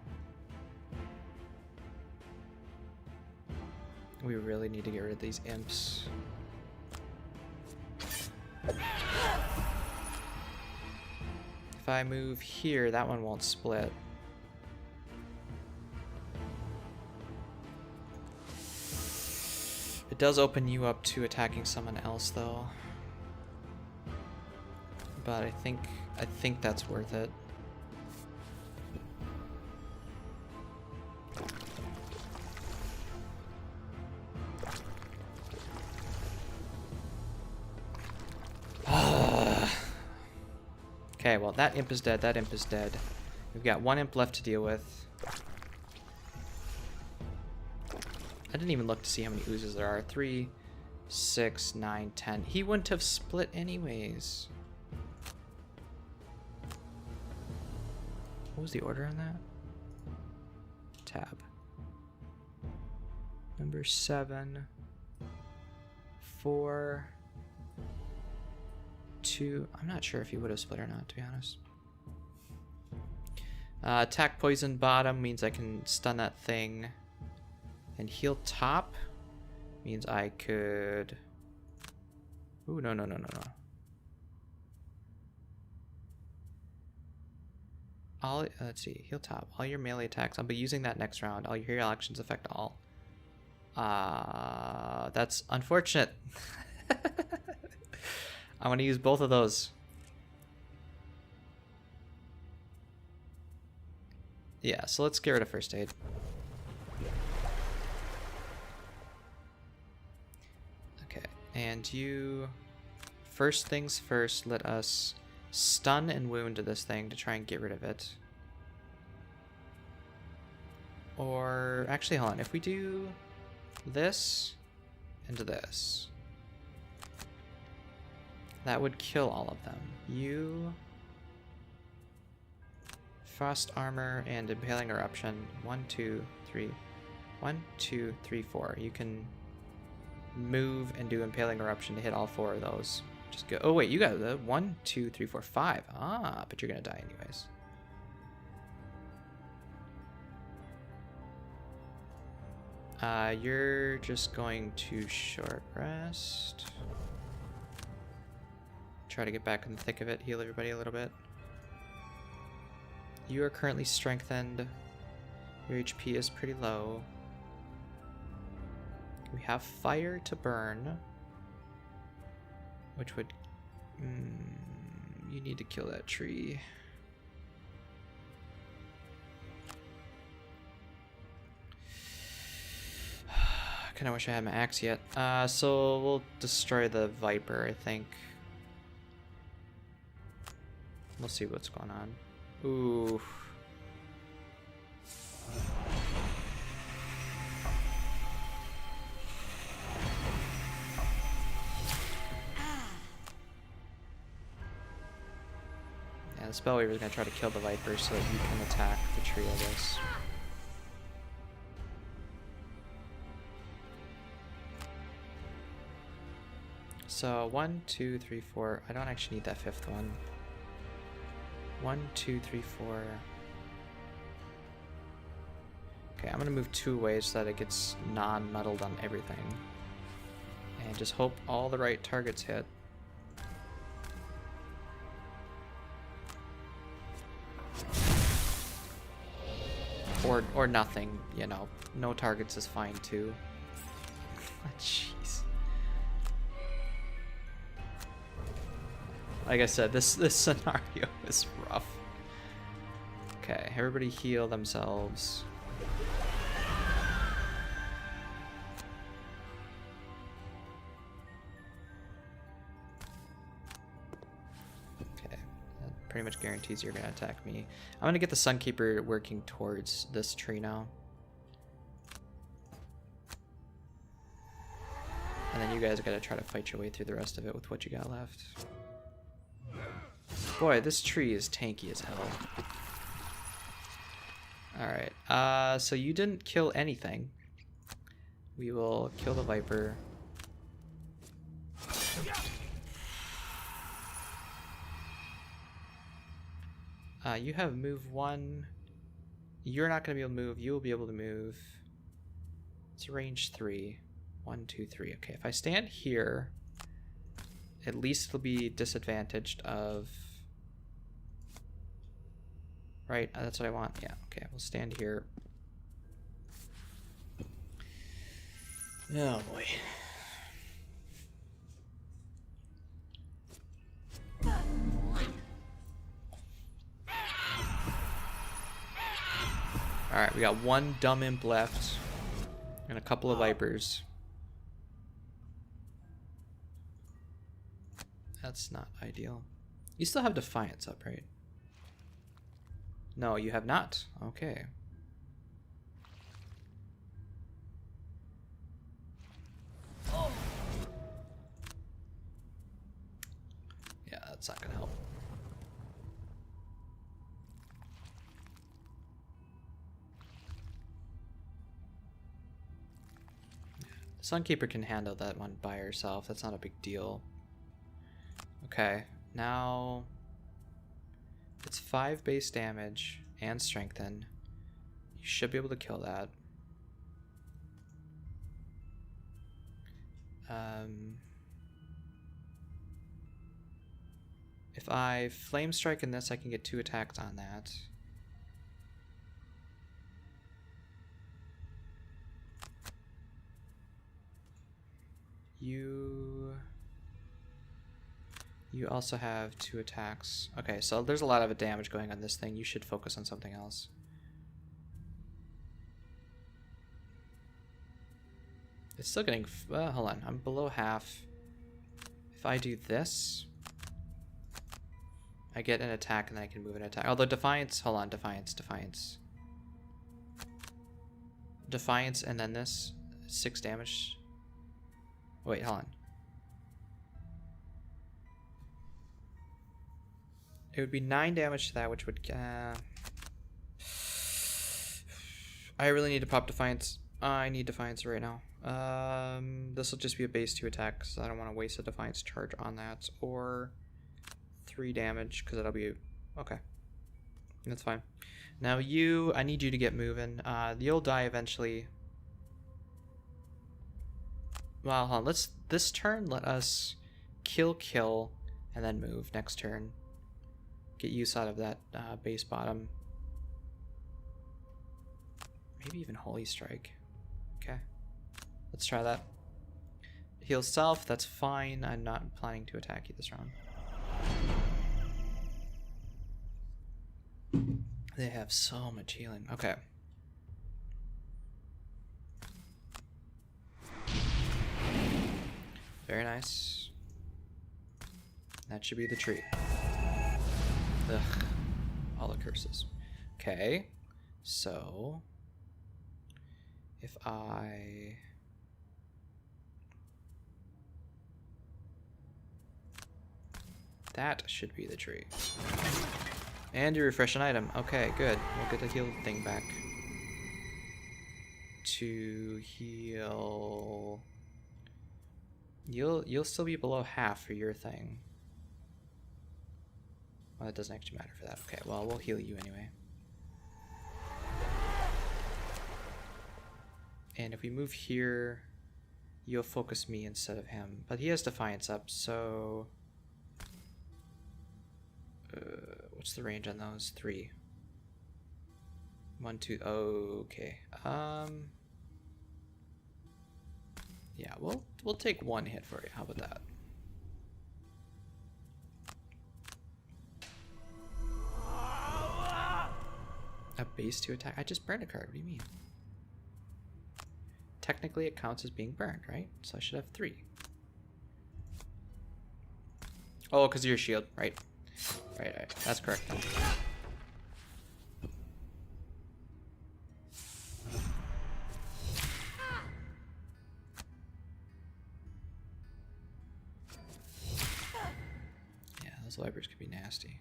We really need to get rid of these imps. If I move here, that one won't split. It does open you up to attacking someone else though. But I think that's worth it. Okay, well that imp is dead, that imp is dead. We've got one imp left to deal with. I didn't even look to see how many oozes there are. 3, 6, 9, 10. He wouldn't have split anyways. What was the order on that? Tab. Number 7. 4. 2. I'm not sure if he would have split or not, to be honest. Attack poison bottom means I can stun that thing. And heal top means I could... Ooh, no. Let's see, heal top. All your melee attacks. I'll be using that next round. All your hero actions affect all. That's unfortunate. I want to use both of those. Yeah, so let's get rid of first aid. Okay, and you... First things first, let us stun and wound this thing to try and get rid of it. Or... Actually, hold on. If we do this and this... That would kill all of them. You... Frost armor and impaling eruption. 1, 2, 3. 1, 2, 3, 4. You can move and do impaling eruption to hit all 4 of those. Just go. Oh wait, you got the 1, 2, 3, 4, 5. Ah, but you're gonna die anyways. You're just going to short rest. Try to get back in the thick of it. Heal everybody a little bit. You are currently strengthened. Your HP is pretty low. We have fire to burn, which would... you need to kill that tree. I kind of wish I had my axe yet. So we'll destroy the viper, I think. We'll see what's going on. Ooh. Yeah, the Spellweaver is going to try to kill the Viper so that you can attack the tree, I guess. So 1, 2, 3, 4. I don't actually need that 5th one. 1, 2, 3, 4. Okay, I'm gonna move 2 away so that it gets non-muddled on everything. And just hope all the right targets hit. Or nothing, you know. No targets is fine too. Jeez. Like I said, this scenario is rough. Okay, everybody heal themselves. Okay, that pretty much guarantees you're gonna attack me. I'm gonna get the Sunkeeper working towards this tree now. And then you guys gotta try to fight your way through the rest of it with what you got left. Boy, this tree is tanky as hell. Alright, so you didn't kill anything. We will kill the Viper. You have move 1. You're not going to be able to move. You will be able to move. It's range 3. 1, 2, 3. Okay, if I stand here, at least it'll be disadvantaged of... Right, that's what I want. Yeah, okay, we'll stand here. Oh boy. Alright, we got one dumb imp left. And a couple of vipers. That's not ideal. You still have Defiance up, right? No, you have not. Okay. Yeah, that's not gonna help. Sunkeeper can handle that one by herself. That's not a big deal. Okay, now it's 5 base damage and strengthen. You should be able to kill that. If I flame strike in this, I can get 2 attacks on that. You also have 2 attacks. Okay, so there's a lot of damage going on this thing. You should focus on something else. It's still getting... hold on, I'm below half. If I do this, I get an attack and then I can move an attack. Although Defiance... Hold on, Defiance. Defiance and then this. 6 damage. Wait, hold on. It would be 9 damage to that, which would... I really need to pop Defiance. I need Defiance right now. This will just be a base 2 attack, because I don't want to waste a Defiance charge on that. Or 3 damage, because that'll be... Okay. That's fine. Now you... I need you to get moving. You'll die eventually. Well, hold on. This turn, let us kill, and then move next turn. Get use out of that base bottom. Maybe even Holy Strike. Okay. Let's try that. Heal self, that's fine. I'm not planning to attack you this round. They have so much healing. Okay. Very nice. That should be the tree. Ugh. All the curses. Okay. So... if I... That should be the tree. And you refresh an item. Okay, good. We'll get the heal thing back. To heal... You'll still be below half for your thing. Well, that doesn't actually matter for that. Okay, well, we'll heal you anyway. And if we move here, you'll focus me instead of him. But he has Defiance up, so... what's the range on those? 3. 1, 2... Okay. Yeah, we'll take 1 hit for you. How about that? A base 2 attack? I just burned a card. What do you mean? Technically, it counts as being burned, right? So I should have 3. Oh, because of your shield, right? Right. That's correct. Yeah, those vipers could be nasty.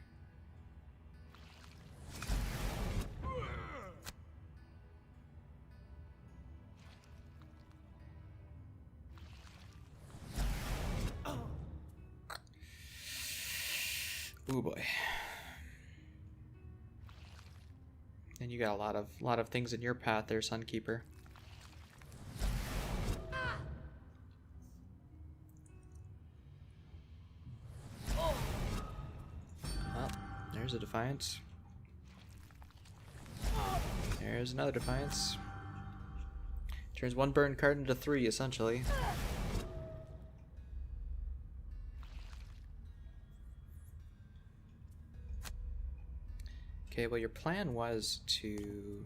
Ooh boy. And you got a lot of things in your path there, Sunkeeper. There's a Defiance. There's another Defiance. Turns one burn card into 3, essentially. Okay, well your plan was to...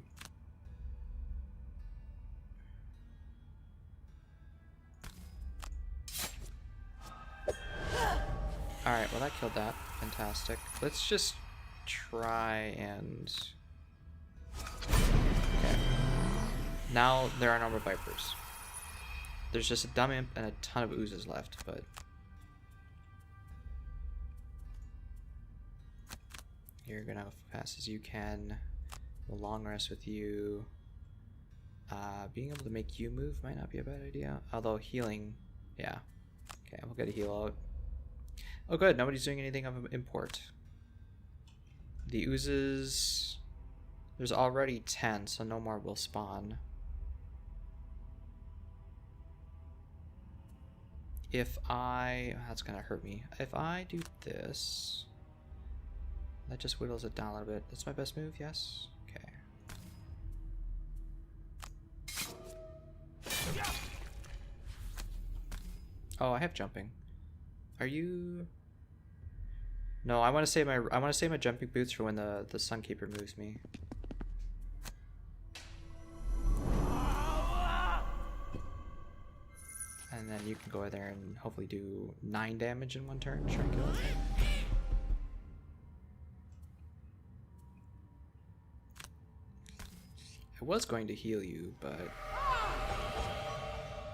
Alright, well that killed that. Fantastic. Let's just try and... Okay. Now there are no more Vipers. There's just a dumb imp and a ton of oozes left, but... You're gonna go as fast as you can. The long rest with you. Being able to make you move might not be a bad idea. Although healing, yeah. Okay, we'll get a heal out. Oh good, nobody's doing anything of import. The oozes... There's already 10, so no more will spawn. If I... That's gonna hurt me. If I do this... That just whittles it down a little bit. That's my best move, yes? Okay. Oh, I have jumping. Are you... No, I want to save my jumping boots for when the Sunkeeper moves me. And then you can go in there and hopefully do 9 damage in one turn. Try and kill it. I was going to heal you, but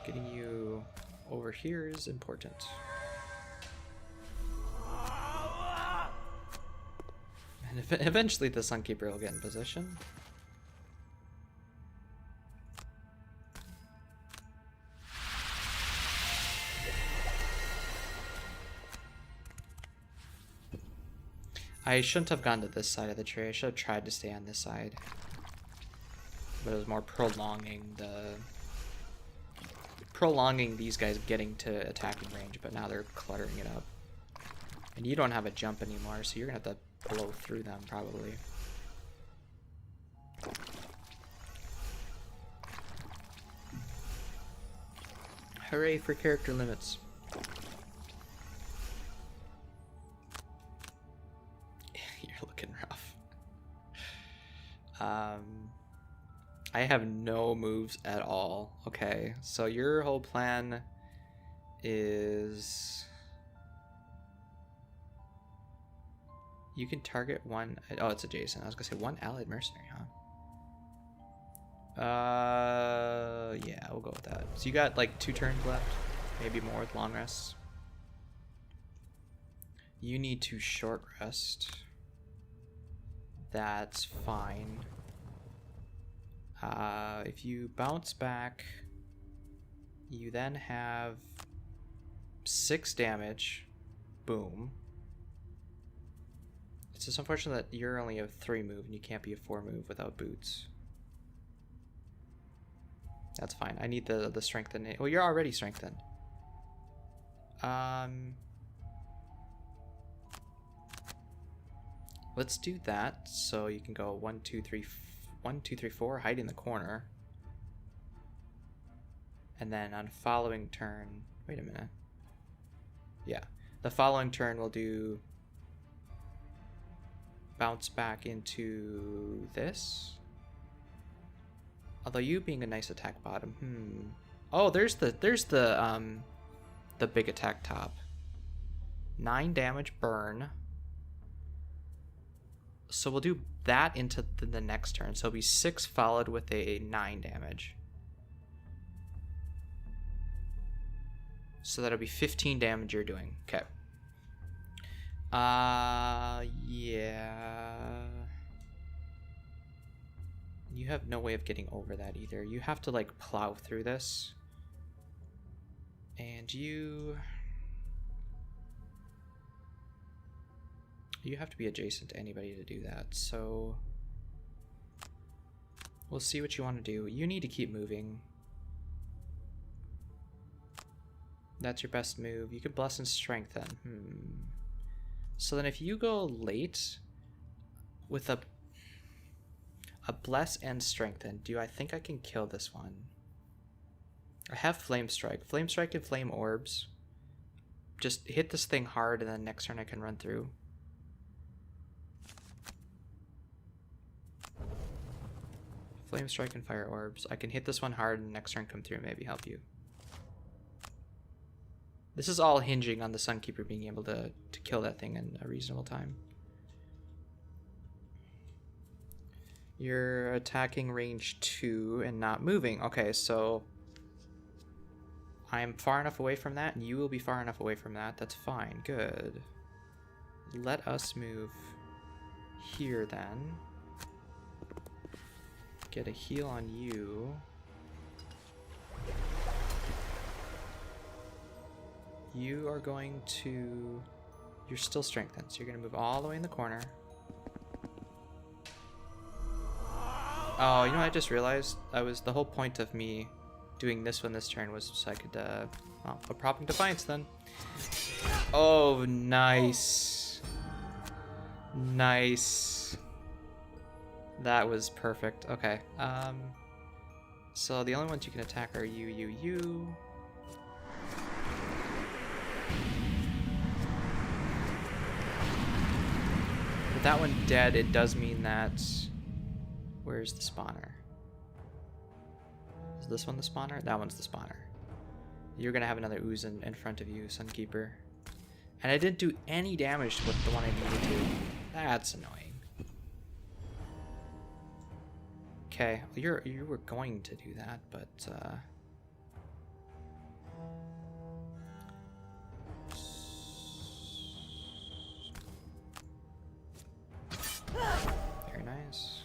getting you over here is important. And eventually the Sunkeeper will get in position. I shouldn't have gone to this side of the tree. I should have tried to stay on this side. But it was more prolonging these guys getting to attacking range, but now they're cluttering it up. And you don't have a jump anymore, so you're gonna have to blow through them probably. Hooray for character limits. You're looking rough. I have no moves at all. Okay, so your whole plan is... You can target one... Oh, it's adjacent. I was gonna say one allied mercenary, huh? Yeah, we'll go with that. So you got like 2 turns left. Maybe more with long rests. You need to short rest. That's fine. If you bounce back, you then have 6 damage. Boom. It's just unfortunate that you're only a 3 move and you can't be a 4 move without boots. That's fine. I need the strengthen. Well, you're already strengthened. Let's do that. So you can go 1, 2, 3, 1, 2, 3, 4, hide in the corner. And then on following turn, wait a minute. Yeah, the following turn we'll do bounce back into this. Although you being a nice attack bottom. Oh, there's the big attack top. 9 damage burn. So we'll do that into the next turn. So it'll be 6 followed with a 9 damage. So that'll be 15 damage you're doing. Okay. Yeah. You have no way of getting over that either. You have to like plow through this. And you have to be adjacent to anybody to do that. So we'll see what you want to do. You need to keep moving. That's your best move. You could bless and strengthen. So then if you go late, with a bless and strengthen, do I think I can kill this one? I have flame strike. Flame strike and flame orbs. Just hit this thing hard and then next turn I can run through. Flame strike and fire orbs. I can hit this one hard and next turn come through and maybe help you. This is all hinging on the Sunkeeper being able to kill that thing in a reasonable time. You're attacking range 2 and not moving. Okay, so I'm far enough away from that and you will be far enough away from that. That's fine. Good. Let us move here then. Get a heal on you. You are going to... You're still strengthened, so you're going to move all the way in the corner. Oh, you know what I just realized? The whole point of me doing this one this turn was so I could, well, a propping defiance then. Oh, nice. Nice. That was perfect. Okay. So the only ones you can attack are you. With that one dead, it does mean that... Where's the spawner? Is this one the spawner? That one's the spawner. You're gonna have another ooze in front of you, Sunkeeper. And I didn't do any damage to what the one I needed to. That's annoying. Okay, you were going to do that, but very nice.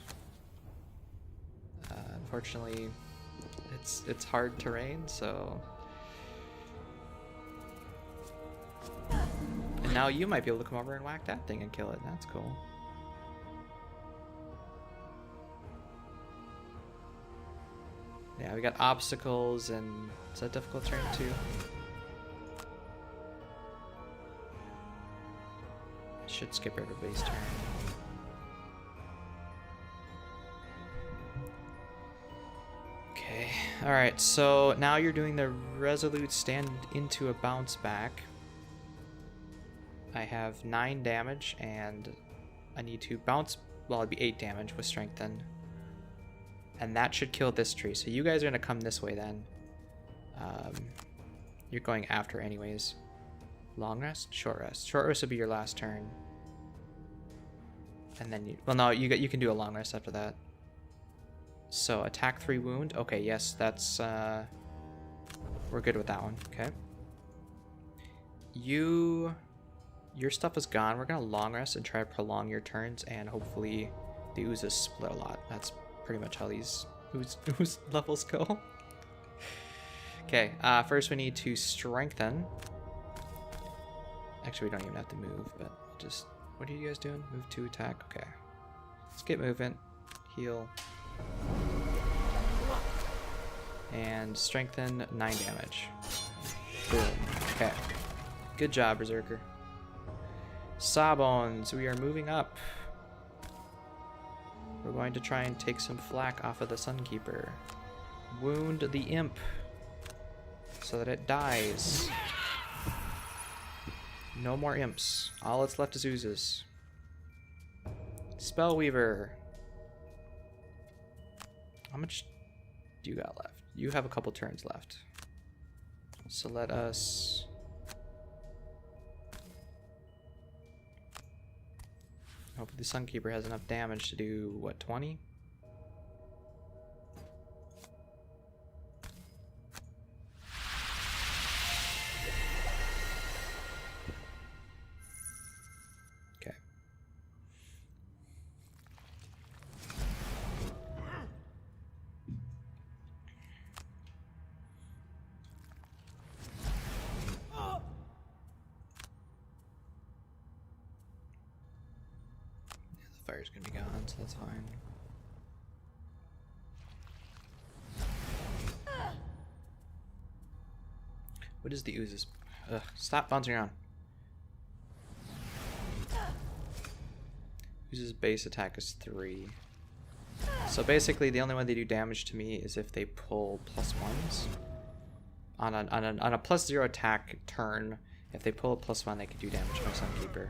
Unfortunately, it's hard terrain, so. And now you might be able to come over and whack that thing and kill it. That's cool. Yeah, we got obstacles and it's a difficult terrain too. Should skip everybody's turn. Okay, alright, so now you're doing the resolute stand into a bounce back. I have 9 damage and I need to bounce, well, it'd be 8 damage with strengthen. And that should kill this tree. So you guys are going to come this way then. You're going after anyways. Long rest? Short rest. Short rest will be your last turn. And then you... Well, no, you can do a long rest after that. So attack 3 wound. Okay, yes, that's... we're good with that one. Okay. Your stuff is gone. We're going to long rest and try to prolong your turns. And hopefully the oozes split a lot. That's pretty much how these ooze levels go. Okay, first we need to strengthen. Actually, we don't even have to move, but just... What are you guys doing? Move to attack? Okay. Let's get movement. Heal. And strengthen 9 damage. Boom. Okay. Good job, Berserker. Sawbones, we are moving up. We're going to try and take some flak off of the Sunkeeper. Wound the imp so that it dies. No more imps. All that's left is oozes. Spellweaver. How much do you got left? You have a couple turns left. So let us... Hopefully the Sunkeeper has enough damage to do, what, 20? Okay. Fire's gonna be gone, so that's fine. What is the oozes? Ugh, stop bouncing around. Uses base attack is 3. So basically, the only way they do damage to me is if they pull +1s. On a +0 attack turn, if they pull a +1, they can do damage to my Sunkeeper.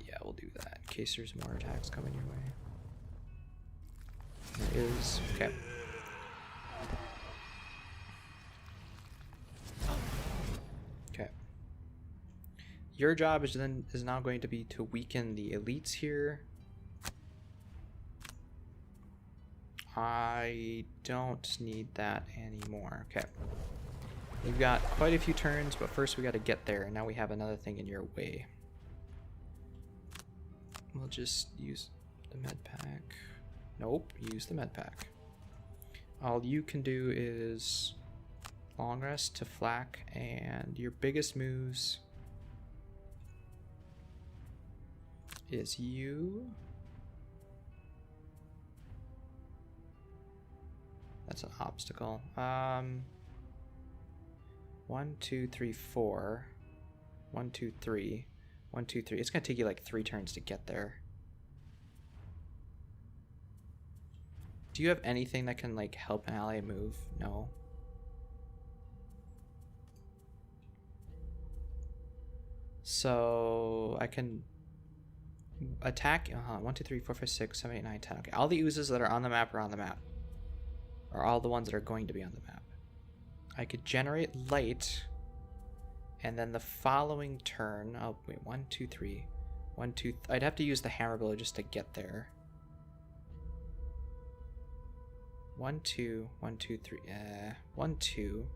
Yeah, we'll do that in case there's more attacks coming your way. There is. Okay. Okay. Your job is now going to be to weaken the elites here. I don't need that anymore. Okay. We've got quite a few turns, but first we got to get there. And now we have another thing in your way. We'll just use the med pack. Nope, use the med pack. All you can do is long rest to flak, and your biggest moves is you. That's an obstacle. 1, 2, 3, 4. 1, 2, 3. 1, 2, 3. It's gonna take you like 3 turns to get there. Do you have anything that can like help an ally move? No. So I can attack. 1, 2, 3, 4, 5, 6, 7, 8, 9, 10. Okay, all the oozes that are on the map are on the map. Or all the ones that are going to be on the map. I could generate light, and then the following turn. Oh wait, 1, 2, 3, 1, 2. I'd have to use the hammer blow just to get there. 1, 2, 1, 2, 3. 1, 2.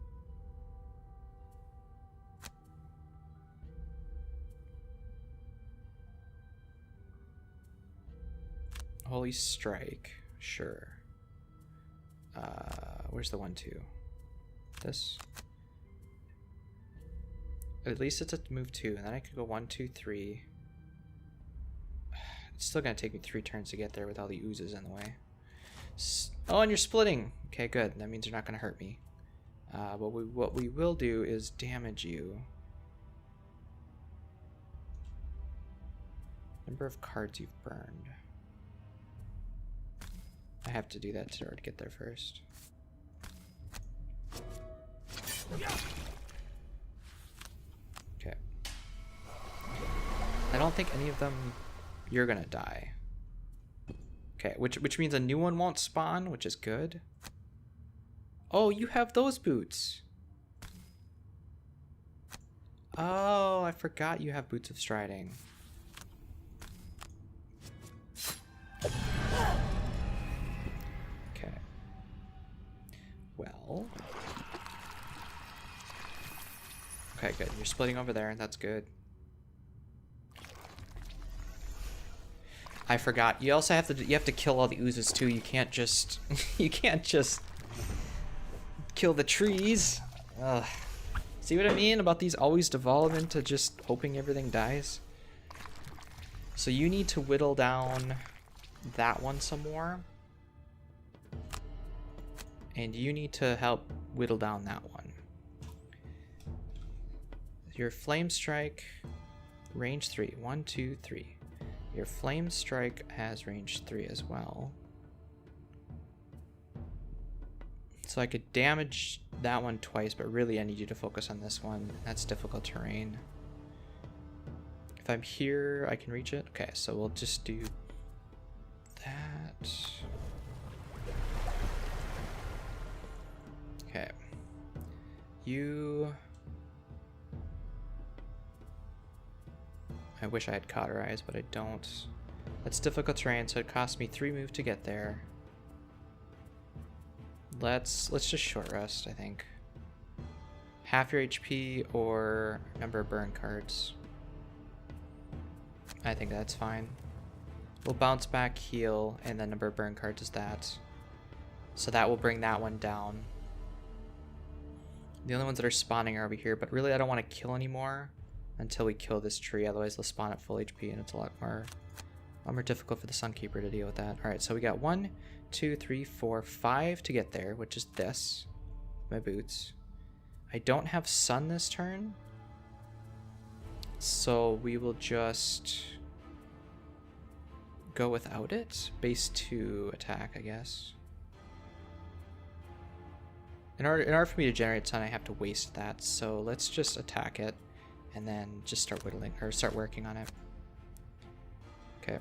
Holy Strike, sure. Where's the 1, 2? This. At least it's a move 2, and then I could go 1, 2, 3. It's still gonna take me 3 turns to get there with all the oozes in the way. Oh, and you're splitting. Okay, good. That means you're not gonna hurt me. What we will do is damage you. Number of cards you've burned. I have to do that in order to get there first. Okay. I don't think any of them you're gonna die. Okay, which means a new one won't spawn, which is good. Oh, you have those boots. Oh, I forgot you have boots of striding. Okay. Well. Okay, good. You're splitting over there, and that's good. I forgot. You also have to kill all the oozes too. You can't just you can't just kill the trees. Ugh. See what I mean about these always devolve into just hoping everything dies? So you need to whittle down that one some more. And you need to help whittle down that one. Your flame strike, range 3. 1, 2, 3. Your flame strike has range 3 as well. So I could damage that one twice, but really I need you to focus on this one. That's difficult terrain. If I'm here, I can reach it. Okay, so we'll just do that. Okay. You... I wish I had cauterized, but I don't. That's difficult terrain, so it cost me 3 moves to get there. Let's just short rest, I think. Half your HP or number of burn cards. I think that's fine. We'll bounce back, heal, and then number of burn cards is that. So that will bring that one down. The only ones that are spawning are over here, but really I don't want to kill anymore until we kill this tree, otherwise they'll spawn at full HP and it's a lot more difficult for the Sunkeeper to deal with that. Alright, so we got 1, 2, 3, 4, 5 to get there, which is this. My boots. I don't have sun this turn, so we will just go without it. Base 2 attack, I guess. In order for me to generate stun, I have to waste that. So let's just attack it, and then just start whittling or start working on it. Okay.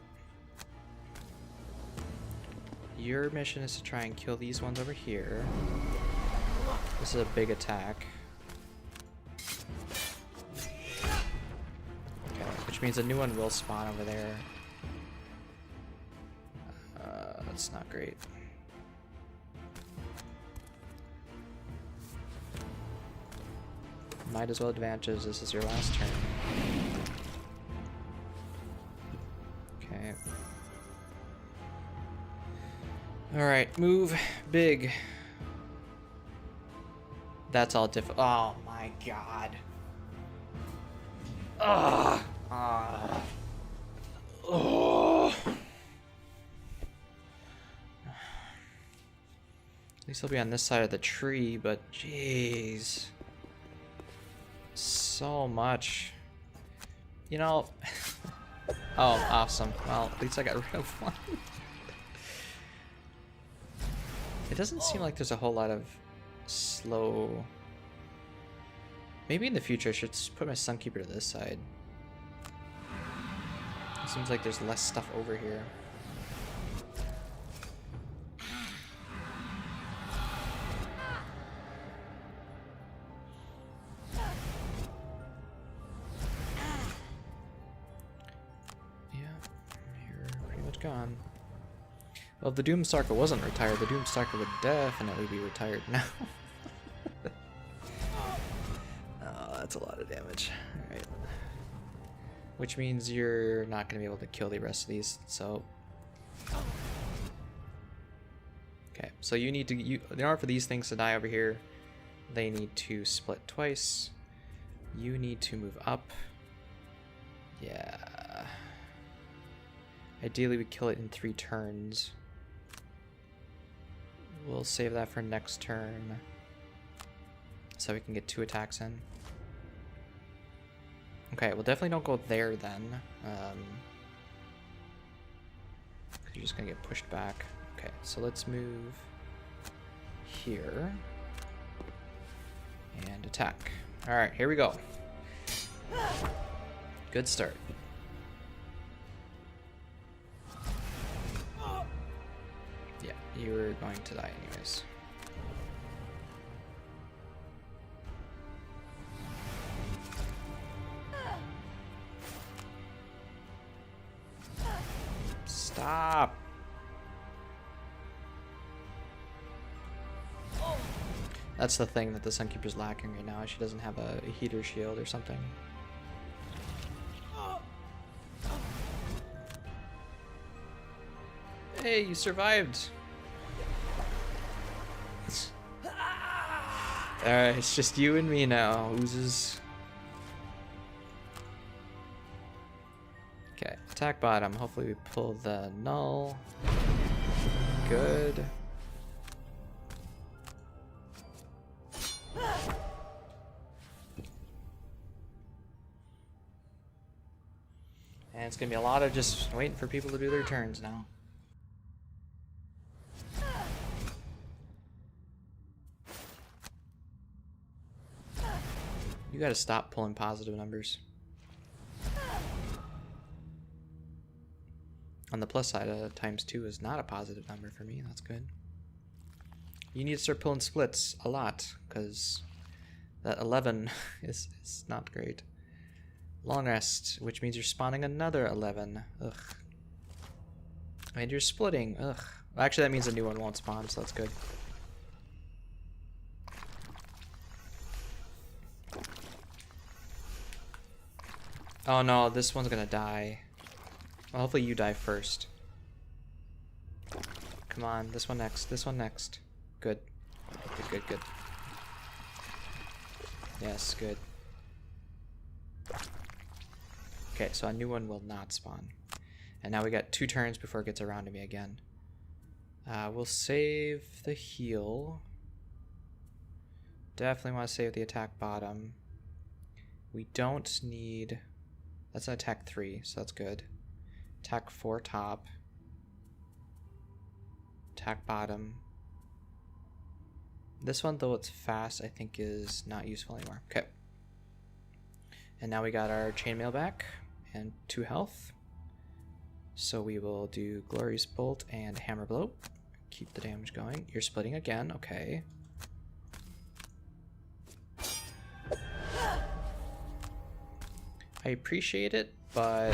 Your mission is to try and kill these ones over here. This is a big attack. Okay, which means a new one will spawn over there. That's not great. Might as well advance as this is your last turn. Okay. Alright, move big. That's all oh my god. Ugh. Oh. At least I'll be on this side of the tree, but jeez. So much. You know. Oh, awesome. Well, at least I got rid of one. It doesn't seem like there's a whole lot of slow. Maybe in the future I should just put my Sunkeeper to this side. It seems like there's less stuff over here. Gone. Well, if the Doomstalker wasn't retired, the Doomstalker would definitely be retired now. Oh, that's a lot of damage. Alright. Which means you're not going to be able to kill the rest of these, so... Okay, so you need to... in order for these things to die over here, they need to split twice. You need to move up. Yeah... Ideally, we kill it in 3 turns. We'll save that for next turn, so we can get 2 attacks in. Okay, well, definitely don't go there then. You're just gonna get pushed back. Okay, so let's move here and attack. All right, here we go. Good start. You're going to die anyways. Stop! That's the thing that the Sunkeeper's lacking right now. She doesn't have a heater shield or something. Hey, you survived! Alright, it's just you and me now, Oozes. Okay, attack bottom. Hopefully we pull the null. Good. And it's gonna be a lot of just waiting for people to do their turns now. You gotta stop pulling positive numbers. On the plus side, ×2 is not a positive number for me. That's good. You need to start pulling splits a lot, because that 11 is not great. Long rest, which means you're spawning another 11. Ugh. And you're splitting. Ugh. Well, actually, that means a new one won't spawn, so that's good. Oh no, this one's gonna die. Well, hopefully you die first. Come on, this one next, this one next. Good. Good, good, good. Yes, good. Okay, so a new one will not spawn. And now we got 2 turns before it gets around to me again. We'll save the heal. Definitely want to save the attack bottom. We don't need... That's an attack 3, so that's good. Attack 4 top. attack bottom. This one, though it's fast, I think is not useful anymore. Okay. And now we got our chainmail back and 2 health. So we will do Glorious Bolt and Hammer Blow. Keep the damage going. You're splitting again. Okay. I appreciate it, but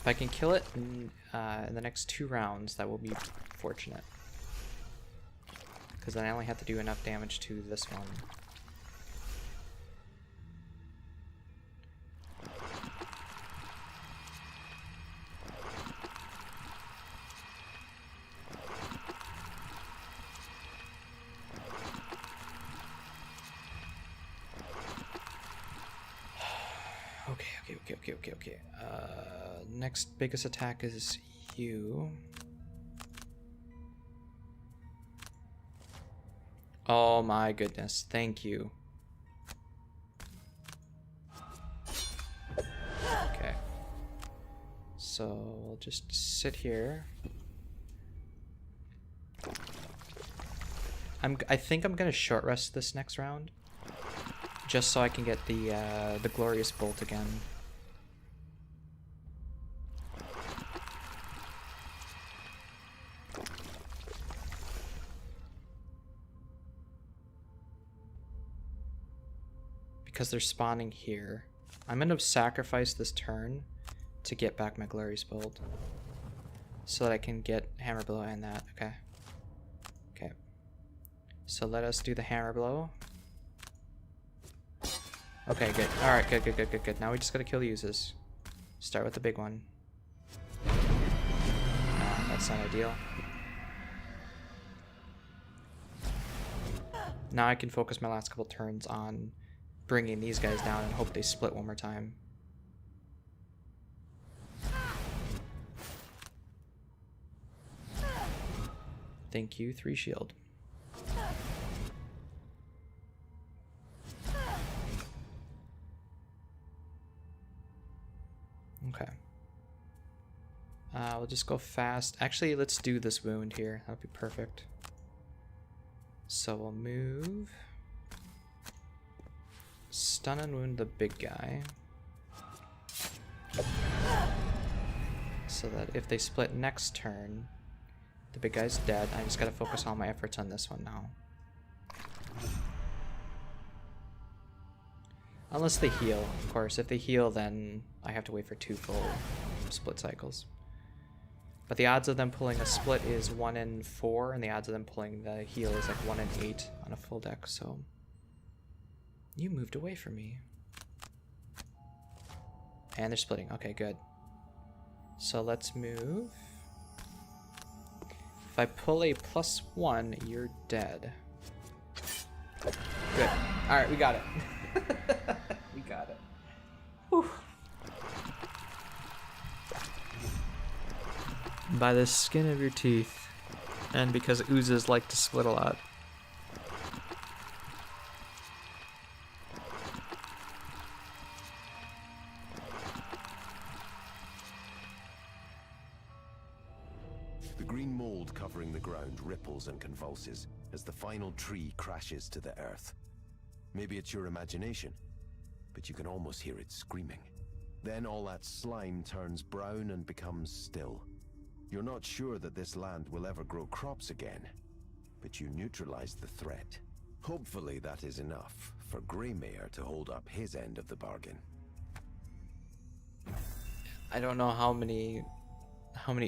if I can kill it in the next 2 rounds, that will be fortunate. Because then I only have to do enough damage to this one. Okay. Next biggest attack is you. Oh my goodness, thank you. Okay. So we'll just sit here. I think I'm gonna short rest this next round, just so I can get the Glorious Bolt again. Because they're spawning here. I'm going to sacrifice this turn to get back my Glorious Bolt. So that I can get Hammer Blow and that. Okay. Okay. So let us do the Hammer Blow. Okay, good. Alright, good. Now we just gotta kill the uses. Start with the big one. That's not ideal. Now I can focus my last couple turns on bringing these guys down and hope they split one more time. Thank you, 3 shield. Okay. We'll just go fast. Actually, let's do this wound here. That'll be perfect. So we'll move. Stun and wound the big guy. So that if they split next turn, the big guy's dead. I just gotta focus all my efforts on this one now. Unless they heal, of course. If they heal, then I have to wait for 2 full split cycles. But the odds of them pulling a split is 1 in 4, and the odds of them pulling the heal is like 1 in 8 on a full deck, so... You moved away from me. And they're splitting. Okay, good. So let's move. If I pull a +1, you're dead. Good. Alright, we got it. We got it. Whew. By the skin of your teeth. And because oozes like to split a lot. The green mold covering the ground ripples and convulses as the final tree crashes to the earth. Maybe it's your imagination, but you can almost hear it screaming. Then all that slime turns brown and becomes still. You're not sure that this land will ever grow crops again, but you neutralize the threat. Hopefully that is enough for Greymare to hold up his end of the bargain. I don't know how many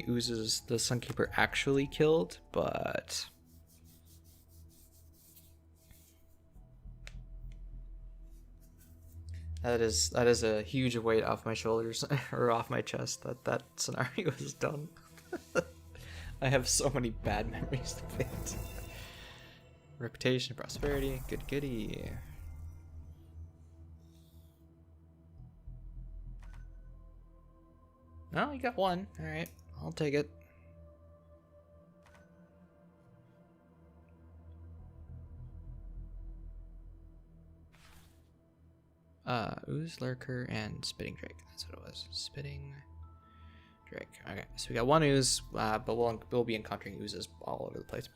oozes the Sunkeeper actually killed, but that is a huge weight off my shoulders or off my chest that scenario is done. I have so many bad memories of it. Reputation, prosperity, good goody. Oh, you got 1. Alright, I'll take it. Ooze, Lurker, and Spitting Drake. That's what it was. Spitting Drake. Okay, so we got one Ooze, but we'll be encountering Oozes all over the place.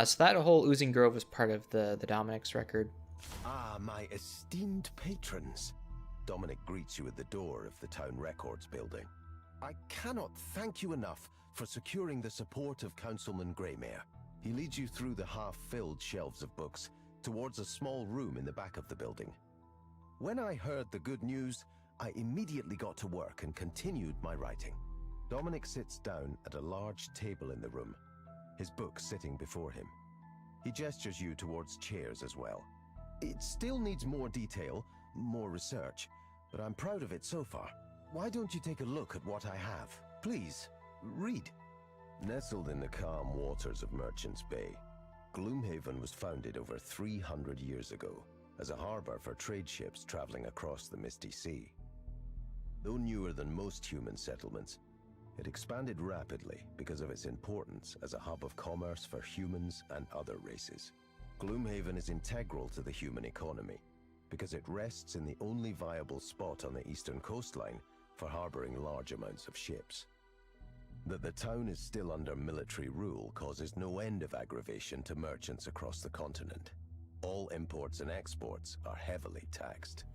So that whole Oozing Grove was part of the Dominic's record. Ah, my esteemed patrons. Dominic greets you at the door of the Town Records building. I cannot thank you enough for securing the support of Councilman Greymare. He leads you through the half-filled shelves of books towards a small room in the back of the building. When I heard the good news, I immediately got to work and continued my writing. Dominic sits down at a large table in the room, his book sitting before him. He gestures you towards chairs as well. It still needs more detail, more research, but I'm proud of it so far. Why don't you take a look at what I have? Please, read. Nestled in the calm waters of Merchant's Bay, Gloomhaven was founded over 300 years ago as a harbor for trade ships traveling across the Misty Sea. Though newer than most human settlements, it expanded rapidly because of its importance as a hub of commerce for humans and other races. Gloomhaven is integral to the human economy because it rests in the only viable spot on the eastern coastline for harboring large amounts of ships. That the town is still under military rule causes no end of aggravation to merchants across the continent. All imports and exports are heavily taxed.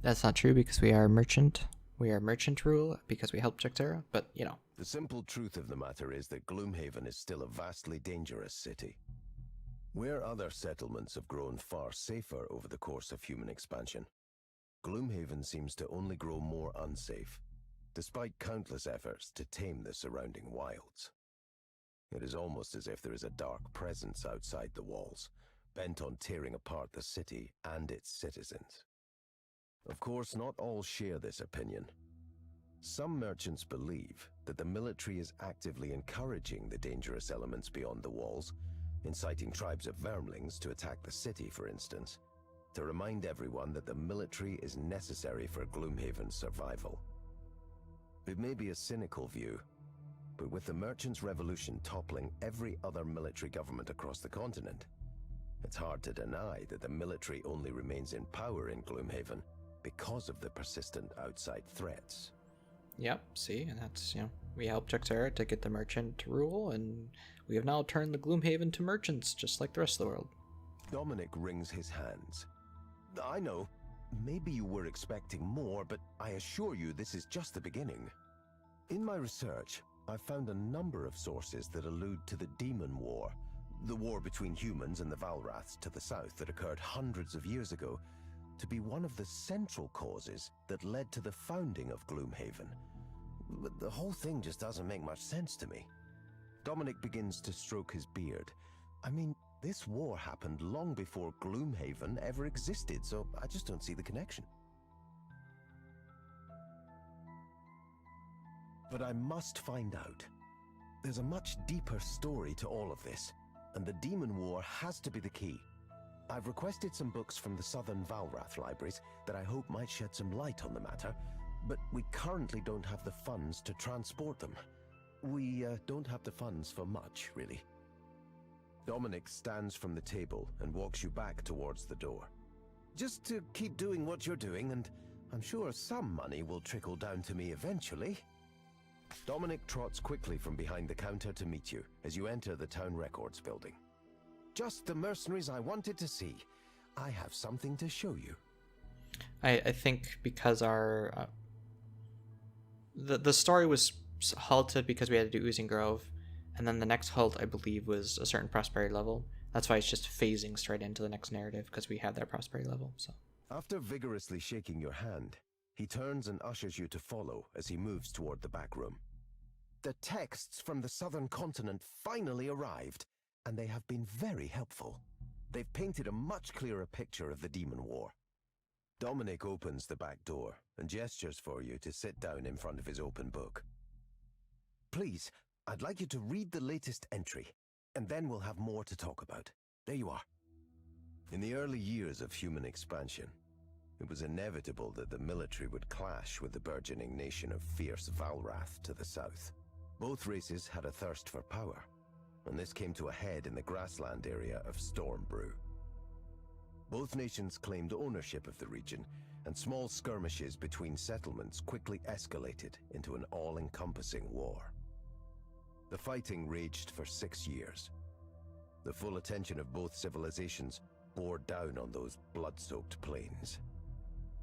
That's not true because we are merchant. We are merchant rule because we help Jaxera, but you know. The simple truth of the matter is that Gloomhaven is still a vastly dangerous city. Where other settlements have grown far safer over the course of human expansion, Gloomhaven seems to only grow more unsafe, despite countless efforts to tame the surrounding wilds. It is almost as if there is a dark presence outside the walls, bent on tearing apart the city and its citizens. Of course, not all share this opinion. Some merchants believe that the military is actively encouraging the dangerous elements beyond the walls, inciting tribes of vermlings to attack the city, for instance, to remind everyone that the military is necessary for Gloomhaven's survival. It may be a cynical view, but with the Merchants' Revolution toppling every other military government across the continent, it's hard to deny that the military only remains in power in Gloomhaven because of the persistent outside threats. Yep, see, and that's, we helped Jaxera to get the merchant rule, and we have now turned the Gloomhaven to merchants, just like the rest of the world. Dominic wrings his hands. I know, maybe you were expecting more, but I assure you this is just the beginning. In my research, I've found a number of sources that allude to the Demon War, the war between humans and the Valraths to the south that occurred hundreds of years ago, to be one of the central causes that led to the founding of Gloomhaven. But the whole thing just doesn't make much sense to me. Dominic begins to stroke his beard. I mean, this war happened long before Gloomhaven ever existed, so I just don't see the connection. But I must find out. There's a much deeper story to all of this, and the Demon War has to be the key. I've requested some books from the Southern Valrath libraries that I hope might shed some light on the matter, but we currently don't have the funds to transport them. We don't have the funds for much, really. Dominic stands from the table and walks you back towards the door. Just to keep doing what you're doing, and I'm sure some money will trickle down to me eventually. Dominic trots quickly from behind the counter to meet you as you enter the Town Records building. Just the mercenaries I wanted to see. I have something to show you. I think because our the story was halted because we had to do Oozing Grove, and then the next halt, I believe, was a certain prosperity level. That's why it's just phasing straight into the next narrative, because we have that prosperity level. So after vigorously shaking your hand, he turns and ushers you to follow as he moves toward the back room. The texts from the southern continent finally arrived, and they have been very helpful. They've painted a much clearer picture of the Demon War. Dominic opens the back door and gestures for you to sit down in front of his open book. Please, I'd like you to read the latest entry, and then we'll have more to talk about. There you are. In the early years of human expansion, it was inevitable that the military would clash with the burgeoning nation of fierce Valrath to the south. Both races had a thirst for power, and this came to a head in the grassland area of Stormbrew. Both nations claimed ownership of the region, and small skirmishes between settlements quickly escalated into an all-encompassing war. The fighting raged for 6 years. The full attention of both civilizations bore down on those blood-soaked plains.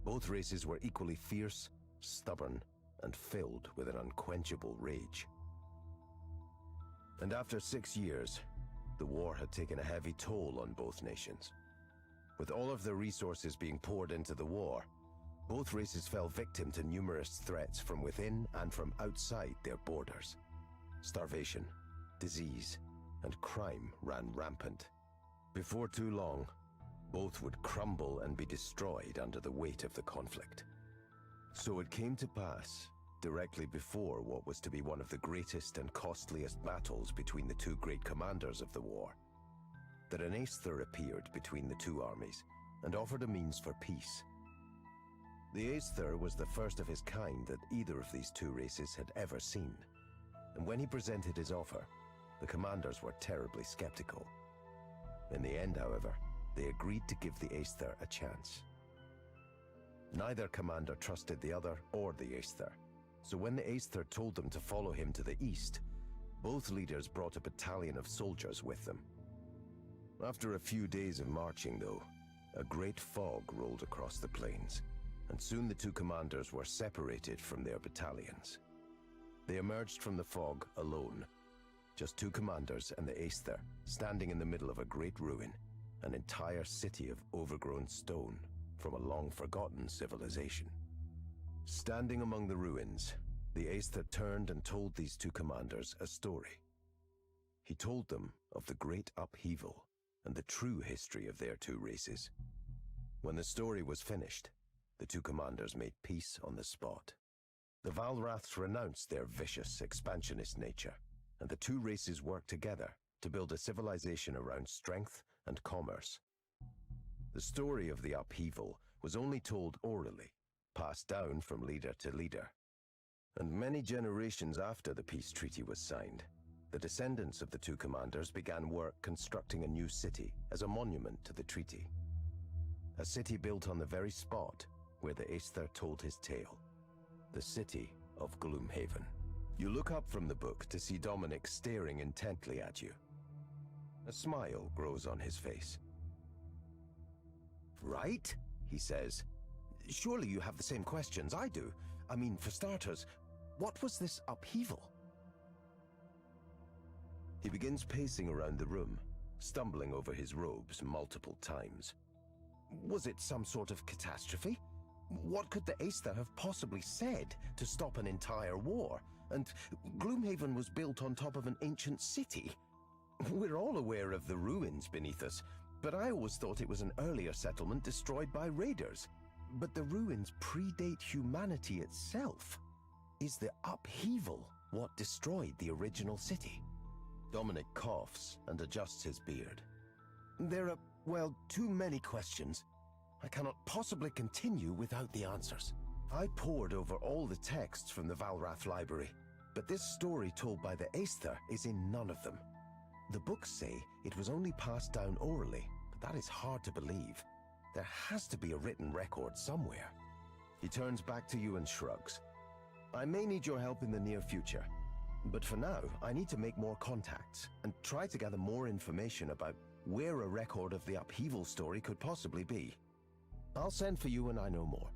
Both races were equally fierce, stubborn, and filled with an unquenchable rage. And after 6 years, the war had taken a heavy toll on both nations. With all of their resources being poured into the war, both races fell victim to numerous threats from within and from outside their borders. Starvation, disease, and crime ran rampant. Before too long, both would crumble and be destroyed under the weight of the conflict. So it came to pass, directly before what was to be one of the greatest and costliest battles between the two great commanders of the war, that an Aesthur appeared between the two armies and offered a means for peace. The Aesthur was the first of his kind that either of these two races had ever seen, and when he presented his offer, the commanders were terribly skeptical. In the end, however, they agreed to give the Aesthur a chance. Neither commander trusted the other or the Aesthur, so when the Aesthur told them to follow him to the east, both leaders brought a battalion of soldiers with them. After a few days of marching, though, a great fog rolled across the plains, and soon the two commanders were separated from their battalions. They emerged from the fog alone, just two commanders and the Aesthur standing in the middle of a great ruin, an entire city of overgrown stone from a long-forgotten civilization. Standing among the ruins, the Aesthur turned and told these two commanders a story. He told them of the great upheaval and the true history of their two races. When the story was finished, the two commanders made peace on the spot. The Valraths renounced their vicious, expansionist nature, and the two races worked together to build a civilization around strength and commerce. The story of the upheaval was only told orally, passed down from leader to leader. And many generations after the peace treaty was signed, the descendants of the two commanders began work constructing a new city as a monument to the treaty. A city built on the very spot where the Aesthur told his tale. The city of Gloomhaven. You look up from the book to see Dominic staring intently at you. A smile grows on his face. "Right?" he says. "Surely you have the same questions I do. I mean, for starters, what was this upheaval?" He begins pacing around the room, stumbling over his robes multiple times. Was it some sort of catastrophe? What could the Aesthur have possibly said to stop an entire war? And Gloomhaven was built on top of an ancient city. We're all aware of the ruins beneath us, but I always thought it was an earlier settlement destroyed by raiders. But the ruins predate humanity itself. Is the upheaval what destroyed the original city? Dominic coughs and adjusts his beard. There are, well, too many questions. I cannot possibly continue without the answers. I pored over all the texts from the Valrath library, but this story told by the Aesthur is in none of them. The books say it was only passed down orally, but that is hard to believe. There has to be a written record somewhere. He turns back to you and shrugs. I may need your help in the near future, but for now, I need to make more contacts and try to gather more information about where a record of the upheaval story could possibly be. I'll send for you when I know more.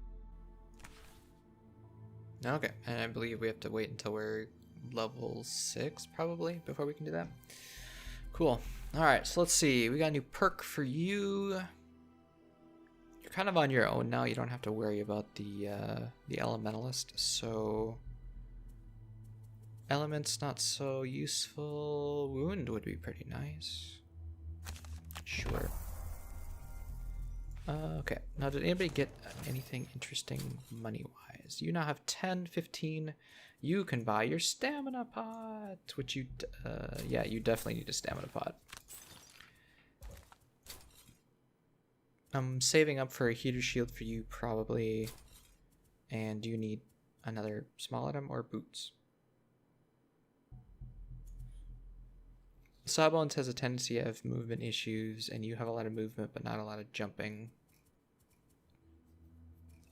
Okay, and I believe we have to wait until we're level 6 probably before we can do that. Cool. Alright, so let's see. We got a new perk for you. You're kind of on your own now. You don't have to worry about the elementalist. So elements not so useful. Wound would be pretty nice. Sure. Okay, now did anybody get anything interesting money-wise? You now have 10, 15. You can buy your stamina pot, which you, yeah, you definitely need a stamina pot. I'm saving up for a heater shield for you probably. And do you need another small item or boots? Sawbones has a tendency to have movement issues, and you have a lot of movement but not a lot of jumping.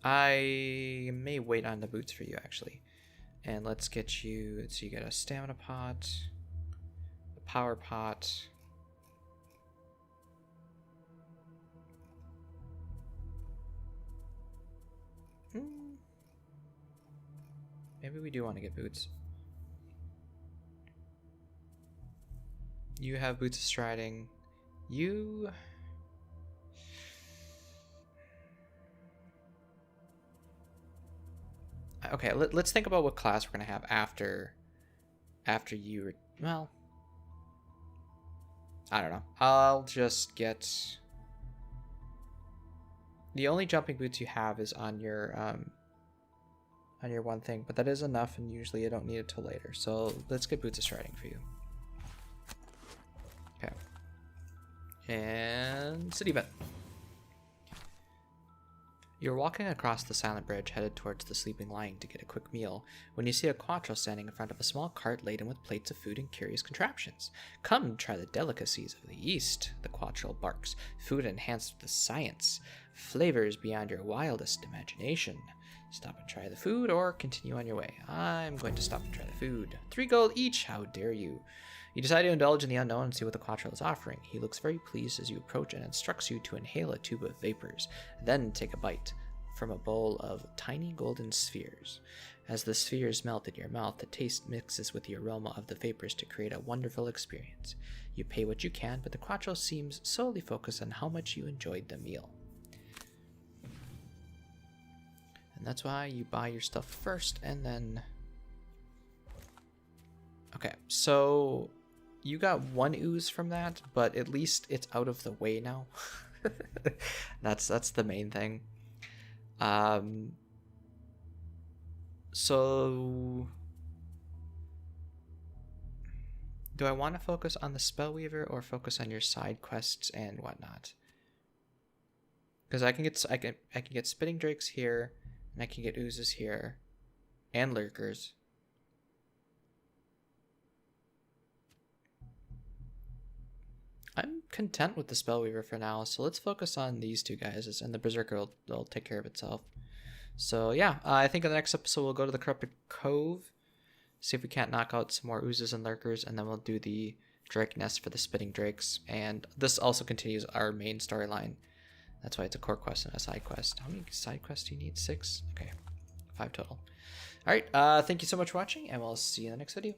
I may wait on the boots for you, actually. And let's get you, so you get a stamina pot, a power pot. Maybe we do want to get boots. You have boots of striding. You... Okay, let's think about what class we're going to have after you... Well... I don't know. I'll just get... The only jumping boots you have is on your one thing, but that is enough, and usually you don't need it till later. So let's get boots of striding for you. Okay. And city event. You're walking across the silent bridge, headed towards the sleeping lion to get a quick meal, when you see a quattro standing in front of a small cart laden with plates of food and curious contraptions. Come try the delicacies of the East, the quattro barks. Food enhanced with science. Flavors beyond your wildest imagination. Stop and try the food, or continue on your way. I'm going to stop and try the food. 3 gold each, how dare you. You decide to indulge in the unknown and see what the quattro is offering. He looks very pleased as you approach and instructs you to inhale a tube of vapors, then take a bite from a bowl of tiny golden spheres. As the spheres melt in your mouth, the taste mixes with the aroma of the vapors to create a wonderful experience. You pay what you can, but the quattro seems solely focused on how much you enjoyed the meal. And that's why you buy your stuff first, and then... Okay, so you got 1 ooze from that, but at least it's out of the way now. That's the main thing. So do I want to focus on the Spellweaver or focus on your side quests and whatnot? Because I can get spitting drakes here, and I can get oozes here, and lurkers. I'm content with the Spellweaver for now, so let's focus on these 2 guys, and the Berserker will take care of itself. So yeah, I think in the next episode we'll go to the Corrupted Cove, see if we can't knock out some more oozes and lurkers, and then we'll do the Drake Nest for the Spitting Drakes. And this also continues our main storyline. That's why it's a core quest and a side quest. How many side quests do you need? 6? Okay, 5 total. Alright, thank you so much for watching, and we'll see you in the next video.